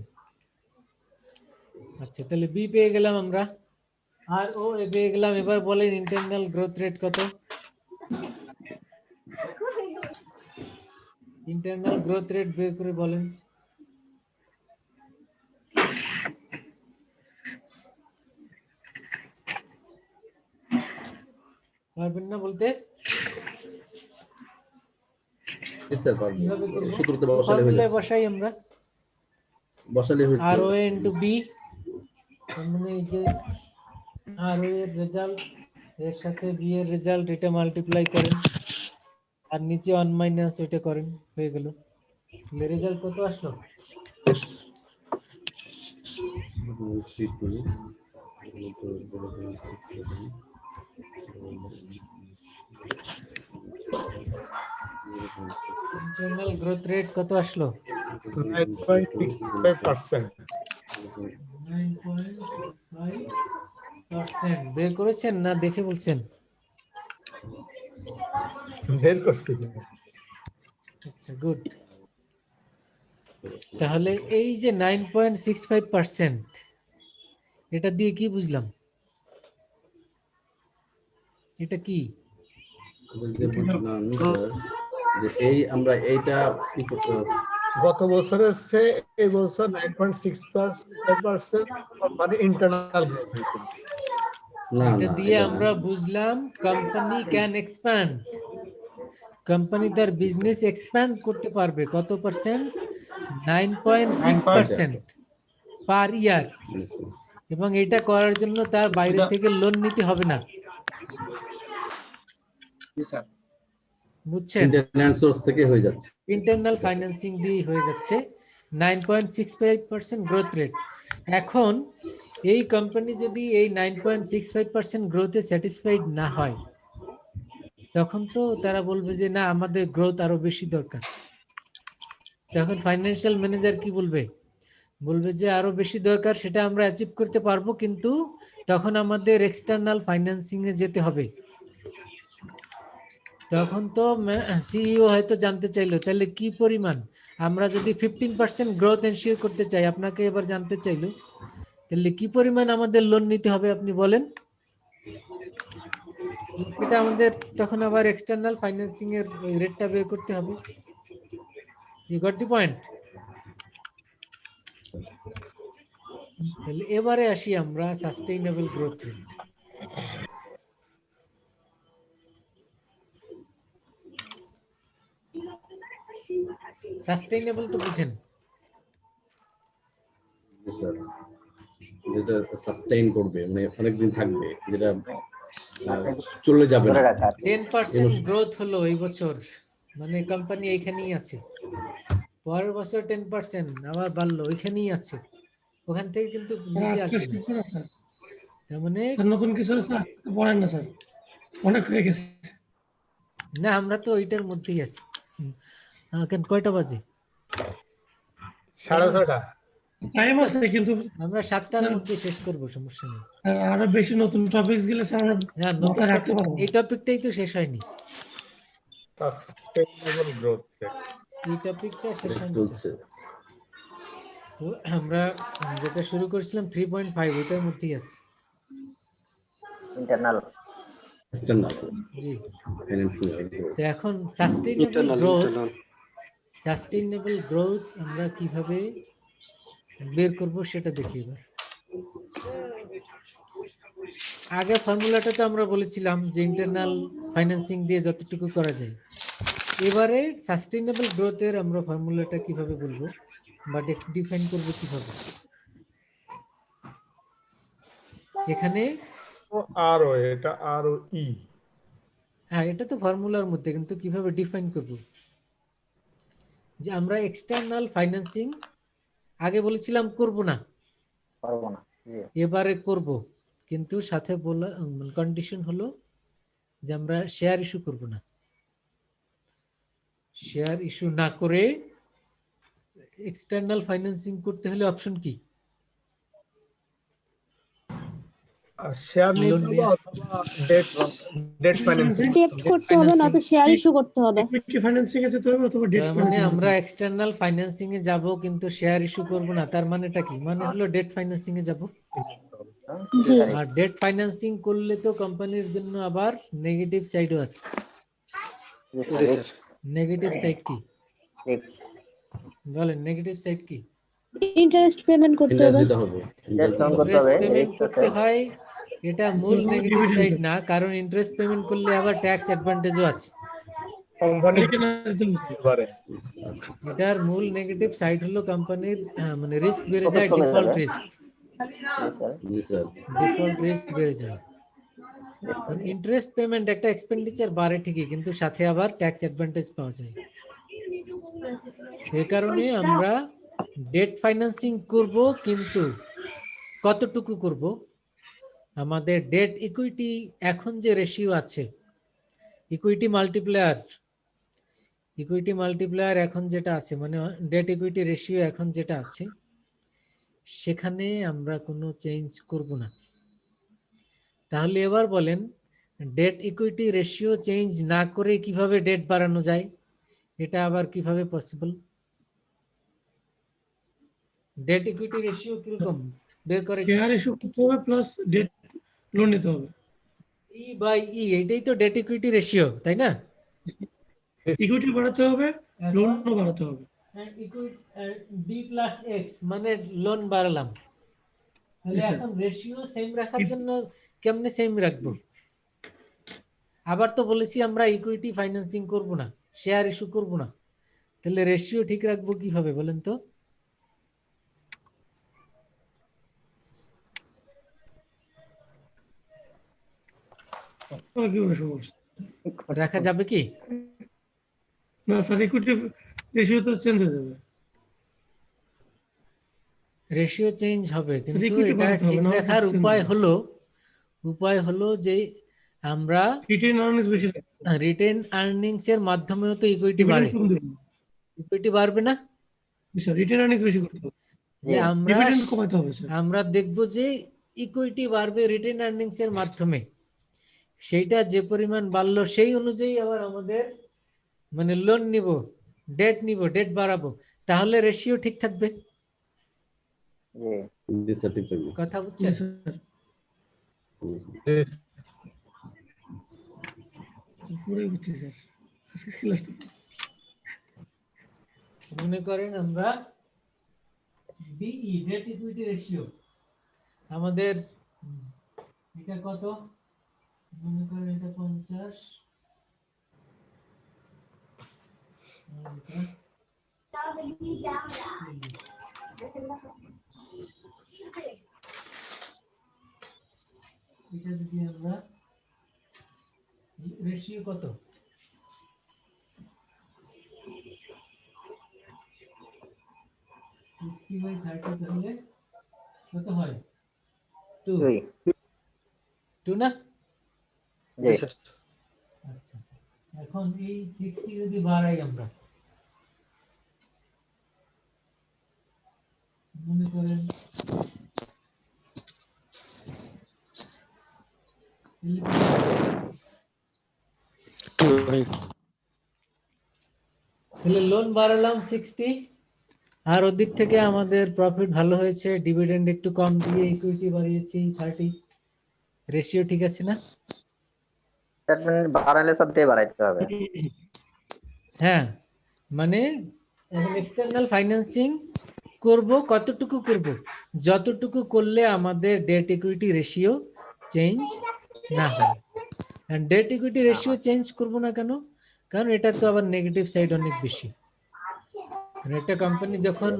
আচ্ছা, তাহলে বি পেয়ে গেলাম আমরা, আর ও এ পেয়ে গেলাম। এবার বলেন ইন্টারনাল গ্রোথ রেট কত? ইন্টারনাল গ্রোথ রেট বের করে বলেন। পারবেন না বলতে? স্যার পারবো, কিভাবে করব? সূত্রতে বসালে হয়ে ফর্মুলায় যাচ্ছে, বসাই আমরা, বসালে হয়ে আর ও যাচ্ছে। Into B. তার মানে এই যে আর ও এর রেজাল্ট এর সাথে বি এর রেজাল্ট, এটা মাল্টিপ্লাই করেন, আর নিচে 1 মাইনাস ওইটা করেন, হয়ে গেল। তাহলে রেজাল্ট কত আসলো? 1.32 ইন্টারনাল গ্রোথ রেট কত আসলো? 9.65%। 9.65%। বের করেছেন না দেখে বলছেন? বের করছি। আচ্ছা, গুড। তাহলে এই যে 9.65%, এটা দিয়ে কি বুঝলাম? এটা কি? বুঝলাম স্যার যে এই আমরা এইটা কি করতে হবে? গত বছরের চেয়ে এই বছর 9.65% মানে ইন্টারনাল গ্রোথ হয়েছে। না এটা না, দিয়ে এটা না। আমরা বুঝলাম কোম্পানি ক্যান এক্সপ্যান্ড, কোম্পানি তার বিজনেস এক্সপ্যান্ড করতে পারবে কত পার্সেন্ট? 9.6% পার ইয়ার। এবং এটা করার জন্য তার বাইরে থেকে লোন নিতে হবে না। বুঝছেন? ইন্টারনাল সোর্স থেকে হয়ে যাচ্ছে। ইন্টারনাল ফাইন্যান্সিং দিয়ে হয়ে যাচ্ছে 9.65% গ্রোথ রেট। এখন এই কোম্পানি যদি এই 9.65% গ্রোথে স্যাটিসফাইড না হয়, তখন তো তারা বলবে যে না, আমাদের গ্রোথ আরো বেশি দরকার। তখন ফাইন্যান্সিয়াল ম্যানেজার কি বলবে? বলবে যে আরো বেশি দরকার, সেটা আমরা অ্যাচিভ করতে পারবো, কিন্তু তখন আমাদের এক্সটার্নাল ফাইন্যান্সিং এ যেতে হবে। তখন তো সিইও হয়তো জানতে চাইলো তাহলে কি পরিমাণ, আমরা যদি 15% গ্রোথ এনশিওর করতে চাই, আপনাকে এবার জানতে চাইলো তাহলে কি পরিমাণ আমাদের লোন নিতে হবে আপনি বলেন। এটা আমাদের তখন আবার এক্সটার্নাল ফাইন্যান্সিং এর রেটটা বের করতে হবে। You got the point? তাহলে এবারে আসি আমরা সাস্টেইনেবল গ্রোথ রেট। সাস্টেইনেবল তো বুঝেন? স্যার যেটা সাস্টেইন করবে, মানে অনেকদিন থাকবে, যেটা চলে যাবে না। 10% গ্রোথ হলো এই বছর, মানে কোম্পানি এইখানেই আছে। পরের বছর 10% আবার বাড়লো, ওইখানেই আছে, ওখান থেকে কিন্তু নিচে আসবে না। তার মানে নতুন কিছু পড়েন না স্যার, অনেক হয়ে গেছে। না, আমরা তো ওইটার মধ্যেই আছি। কেন কয়টা বাজে? 6:30। টাইম আছে কিন্তু আমরা 7টার মধ্যে শেষ করব, সমস্যা নেই। আরো বেশি নতুন টপিক গেলে স্যার আমরা না, নতুন মাথায় রাখতে টপিক, পারবো। এই টপিকটাই তো শেষ হয়নি। সাস্টেইনেবল গ্রোথ রেট এই টপিকটা শেষ হয়নি তো। চলছে। তো আমরা যেটা শুরু করেছিলাম 3.5, ওইটার মধ্যেই আছে। ইন্টারনাল। এক্সটার্নাল জি। ফাইন্যান্সিং। তো এখন সাস্টেইনেবল ইন্টারনাল গ্রোথ আমরা কিভাবে বের করব সেটা দেখি এবার। আগে ফর্মুলাটা তো আমরা বলেছিলাম যে ইন্টারনাল ফাইন্যান্সিং দিয়ে যতটুকু করা যায়। এবারে সাস্টেইনেবল গ্রোথের আমরা ফর্মুলাটা কিভাবে বলবো বা ডিফাইন করব কিভাবে? এখানে এটা আরও ই। হ্যাঁ, এটা তো ফর্মুলার মধ্যে, কিন্তু কিভাবে ডিফাইন করব? যে আমরা এক্সটার্নাল ফাইন্যান্সিং আগে বলেছিলাম করব না, পারবো না। জি। এবারে করব, কিন্তু সাথে বলা কন্ডিশন হলো যে আমরা শেয়ার ইস্যু করব না। শেয়ার ইস্যু না করে এক্সটার্নাল ফাইন্যান্সিং করতে হলে অপশন কি? শেয়ার নিতে Loan হবে নেয়া। অথবা ডেট ফাইন্যান্সিং ডেট করতে হবে না তো শেয়ার ইস্যু করতে হবে। ইকুইটি ফাইন্যান্সিং এ যেতে হবে অথবা ডেট তার মানে ফাইন্যান্সিং আমরা এক্সটার্নাল ফাইন্যান্সিং এ যাব কিন্তু শেয়ার ইস্যু করব না, তার মানেটা কি? মানে হলো ডেট ফাইন্যান্সিং এ যাব। জি আর ডেট ফাইন্যান্সিং করলে তো কোম্পানির জন্য আবার নেগেটিভ সাইডও আছে। জি স্যার। নেগেটিভ সাইড কি বলেন? নেগেটিভ সাইড কি? ইন্টারেস্ট পেমেন্ট করতে ইন্টারেস্ট হবে। দিতে হবে ইন্টারেস্ট পেমেন্ট করতে হয়, এটা মূল নেগেটিভ সাইড না, কারণ ইন্টারেস্ট পেমেন্ট করলে আবার ট্যাক্স অ্যাডভান্টেজও আছে। কোম্পানি পারে। এটার মূল নেগেটিভ সাইড হলো কোম্পানির মানে রিস্ক বেড়ে যায়, ডিফল্ট রিস্ক। জি স্যার। ডিফল্ট রিস্ক বেড়ে যায়। কারণ ইন্টারেস্ট পেমেন্ট একটা এক্সপেন্ডিচার বাড়ে ঠিকই, কিন্তু সাথে আবার ট্যাক্স অ্যাডভান্টেজ পাওয়া যায়। এই কারণে আমরা ডেট ফাইন্যান্সিং করব, কিন্তু কতটুকু করব? আমাদের ডেট ইকুইটি এখন যে রেশিও আছে, ইকুইটি মাল্টিপ্লায়ার এখন যেটা আছে, মানে ডেট ইকুইটি রেশিও এখন যেটা আছে, সেখানে আমরা কোনো চেঞ্জ করব না। তাহলে এবার বলেন, ডেট ইকুইটি রেশিও চেঞ্জ না করে কিভাবে ডেট বাড়ানো যায়? এটা আবার কিভাবে পসিবল? ডেট ইকুইটি রেশিও কিরকম বের করে? শেয়ার ইস্যু করতে হবে প্লাস ডেট লোন নিতে হবে। ই বাই ই, এটাই তো ডেট ইকুইটি রেশিও, তাই না? ইকুইটি বাড়াতে হবে, লোনও বাড়াতে হবে। ডি প্লাস এক্স মানে লোন বাড়ালাম, তাহলে এখন রেশিও সেম রাখার জন্য কেমনে সেম রাখবো? আবার তো বলেছি আমরা ইকুইটি ফাইন্যান্সিং করব না, শেয়ার ইস্যু করব না, তাহলে রেশিও ঠিক রাখবো কিভাবে বলেন তো? কিভাবে সমস্যা? রাখা যাবে কি? না স্যার, ইকুইটি রেশিও তো চেঞ্জ হয়ে যাবে। রেশিও চেঞ্জ হবে, কিন্তু equity এটা বাড়াতে হবে, ঠিক না হলে রাখার change উপায় হলো যে আমরা রিটেন আর্নিংস বেশি রিটেন আর্নিংস এর মাধ্যমেও তো ইকুইটি বাড়ে। ইকুইটি বাড়বে না? স্যার রিটেন আর্নিংস বেশি করতে হবে, যে ডিভিডেন্ড কমাতে হবে স্যার। আমরা দেখব যে ইকুইটি বাড়বে রিটেন আর্নিংস এর মাধ্যমে, সেইটা যে পরিমাণ বাড়লো সেই অনুযায়ী আবার আমাদের মানে লোন নিব, ডেট বাড়াবো, তাহলে রেশিও ঠিক থাকবে। জি স্যার, ঠিক থাকবে। কথা বুঝছেন? পুরো বুঝছি স্যার, আজকে ক্লাস তো মনে করেন আমরা ডিই ডেট ইকুইটি রেশিও আমাদের এটা কত? মনে করেন এটা 50, এটা যদি আমরা রেশিও কত? 60/30 তাহলে কত হয়? 2 না? জি স্যার। আচ্ছা, এখন এই 60 যদি বাড়াই আমরা, মনে করেন তাহলে লোন বাড়ালাম 60, আর ওদিক থেকে আমাদের প্রফিট ভালো হয়েছে, ডিভিডেন্ড একটু কম দিয়ে ইকুইটি বাড়িয়েছি 30, রেশিও ঠিক আছে না? বাড়ালে সব দিয়ে বাড়াইতে হবে। হ্যাঁ, মানে এখন এক্সটার্নাল ফাইন্যান্সিং করব, কতটুকু করব? যতটুকু করলে আমাদের ডেট ইকুইটি রেশিও চেঞ্জ না হয়। আর ডেট ইকুইটি রেশিও চেঞ্জ করব না কেন? কারণ এটা তো আবার নেগেটিভ সাইড অনেক বেশি। একটা কোম্পানি যখন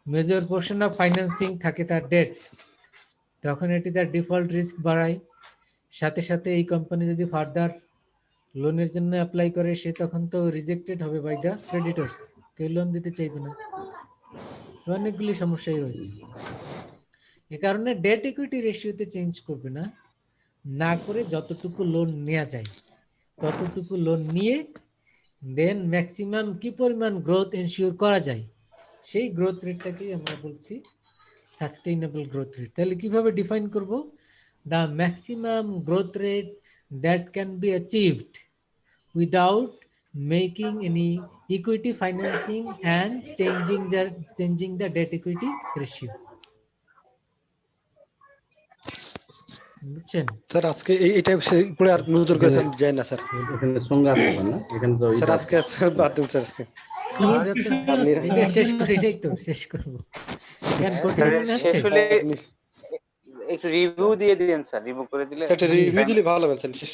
মেজর পোর্শন অফ ফাইন্যান্সিং থাকে তার ডেট, তখন এটি তার ডিফল্ট রিস্ক বাড়ায়। সাথে সাথে এই কোম্পানি যদি ফার্দার লোনের জন্য অ্যাপ্লাই করে, সে তখন তো রিজেক্টেড হবে বাই দ্য ক্রেডিটরস, কেউ লোন দিতে চাইবে না। তো অনেকগুলি সমস্যাই রয়েছে। এ কারণে ডেট ইকুইটি রেশিওতে চেঞ্জ করবে না, না করে যতটুকু লোন নেওয়া যায় ততটুকু লোন নিয়ে দেন ম্যাক্সিমাম কি পরিমাণ গ্রোথ এনশিওর করা যায় সেই গ্রোথ রেটটাকেই আমরা বলছি সাস্টেইনেবল গ্রোথ রেট। তাহলে কিভাবে ডিফাইন করব? The maximum growth rate that can be achieved without making any equity financing and changing the debt equity ratio. বুঝছেন? স্যার আজকে এইটা পরে আর নজর করে স্যার যায় না স্যার। এখানে সংজ্ঞা আছে স্যার না? এখানে তো স্যার আজকে স্যার বাদ দিন স্যার আজকে। এটা শেষ করে এটাই তো শেষ করবো। কেন কঠিন মনে হচ্ছে? শেষ হলে একটু রিভিউ দিয়ে দিন স্যার, রিভিউ করে দিলে একটা রিভিউ দিলে ভালো হবে স্যার। শেষ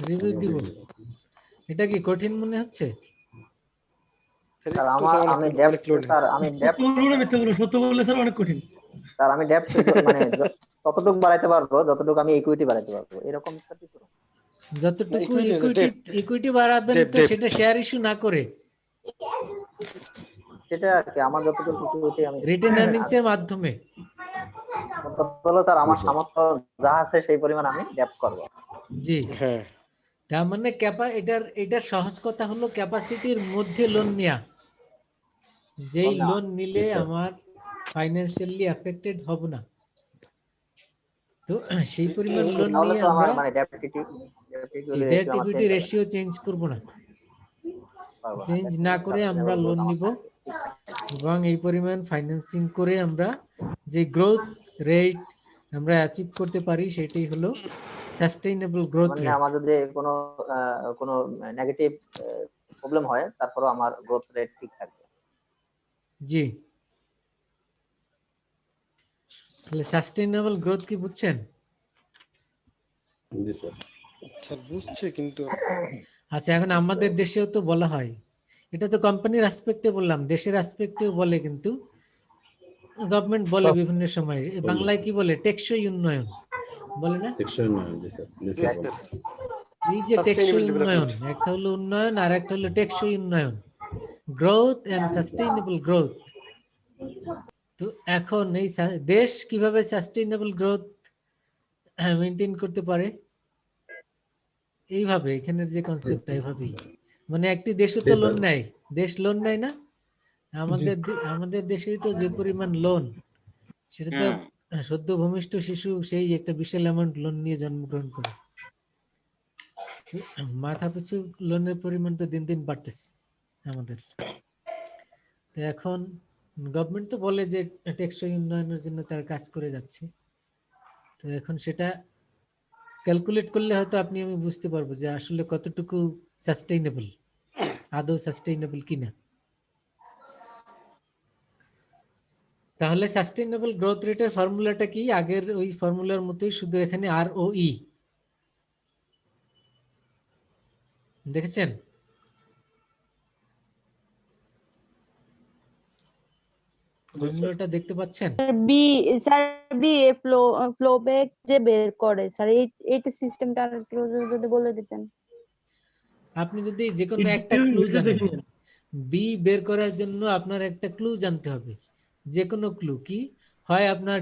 রিভিউ দিব। এটা কি কঠিন মনে হচ্ছে? স্যার আমি ডেপ্ট স্যার আমি ডেপ্ট সত্য বললে মিথ্যা বলবো, সত্য বললে স্যার অনেক কঠিন। স্যার আমি ডেপ্ট মানে ততটুকু বাড়াইতে পারবো যতটুকু আমি ইকুইটি বাড়াইতে পারবো, এরকম স্যার কিছু। যতটুকু ইকুইটি বাড়াবেন তো সেটা শেয়ার ইস্যু না করে সেটা আর কি আমার যতটুকু ইকুইটি আমি রিটেন আর্নিংস এর মাধ্যমে। বলো স্যার আমার সামর্থ্য যা আছে সেই পরিমাণ আমি ডেপ্ট করব। জি হ্যাঁ, তার মানে এটার সহজ কথা হলো ক্যাপাসিটির মধ্যে লোন নেয়া। যেই লোন নিলে আমার ফাইন্যান্সিয়ালি এফেক্টেড হব না, তো সেই পরিমাণ লোন নিয়ে আমরা মানে ডেট ইকুইটি রেশিও চেঞ্জ করব না। চেঞ্জ না করে আমরা লোন নিব এবং এই পরিমাণ ফাইন্যান্সিং করে আমরা যে গ্রোথ রেট আমরা অ্যাচিভ করতে পারি সেটাই হলো সাস্টেইনেবল গ্রোথ মানে রেট। আমার যদি কোনো নেগেটিভ প্রবলেম হয় তারপরও আমার গ্রোথ রেট ঠিক থাকবে। জি, তাহলে সাস্টেইনেবল গ্রোথ কি বুঝছেন? জি স্যার। স্যার বুঝছে কিন্তু আচ্ছা, এখন আমাদের দেশেও তো বলা হয়, এটা তো কোম্পানির অ্যাসপেক্টে বললাম, দেশের অ্যাসপেক্টেও বলে, কিন্তু গভর্নমেন্ট বলে বিভিন্ন সময়। বাংলায় কি বলে? টেকসই উন্নয়ন বলে না? টেকসই উন্নয়ন, জি স্যার। জি স্যার। এই যে টেকসই উন্নয়ন, একটা হলো উন্নয়ন আর একটা হলো টেকসই উন্নয়ন, গ্রোথ এন্ড সাস্টেইনেবল গ্রোথ। তো এখন এই দেশ কিভাবে সাস্টেইনেবল গ্রোথ মেইনটেইন করতে পারে? এইভাবে, এখানের যে কনসেপ্টটা এইভাবেই, মানে একটি দেশও তো লোন নেয়, দেশ লোন নেয় না? আমাদের দেশেই তো যে পরিমাণ লোন, সেটা তো সদ্য ভূমিষ্ঠ শিশু সেই একটা বিশাল অ্যামাউন্ট লোন নিয়ে জন্মগ্রহণ করে। মাথা পিছু লোনের পরিমাণ তো দিন দিন বাড়তেছে আমাদের। তো এখন গভর্নমেন্ট তো বলে যে টেকসই উন্নয়নের জন্য তারা কাজ করে যাচ্ছে। তো এখন সেটা ক্যালকুলেট করলে হয়তো আপনি আমি বুঝতে পারবো যে আসলে কতটুকু সাস্টেইনেবল, আদৌ সাস্টেইনেবল কিনা। তাহলে সাস্টেইনেবল গ্রোথ রেটের ফর্মুলাটা কি? আগের ওই ফর্মুলার মতোই, শুধু এখানে ROE দেখেছেন? ফর্মুলাটা দেখতে পাচ্ছেন? বি ফ্লো ব্যাক যে বের করে স্যার, এইটা সিস্টেমটা একটু যদি বলে দিতেন। আপনি যদি যে কোনো একটা ক্লু জানেন, বি বের করার জন্য আপনার একটা ক্লু জানতে হবে। যে কোনো ক্লু কি হয়, আপনার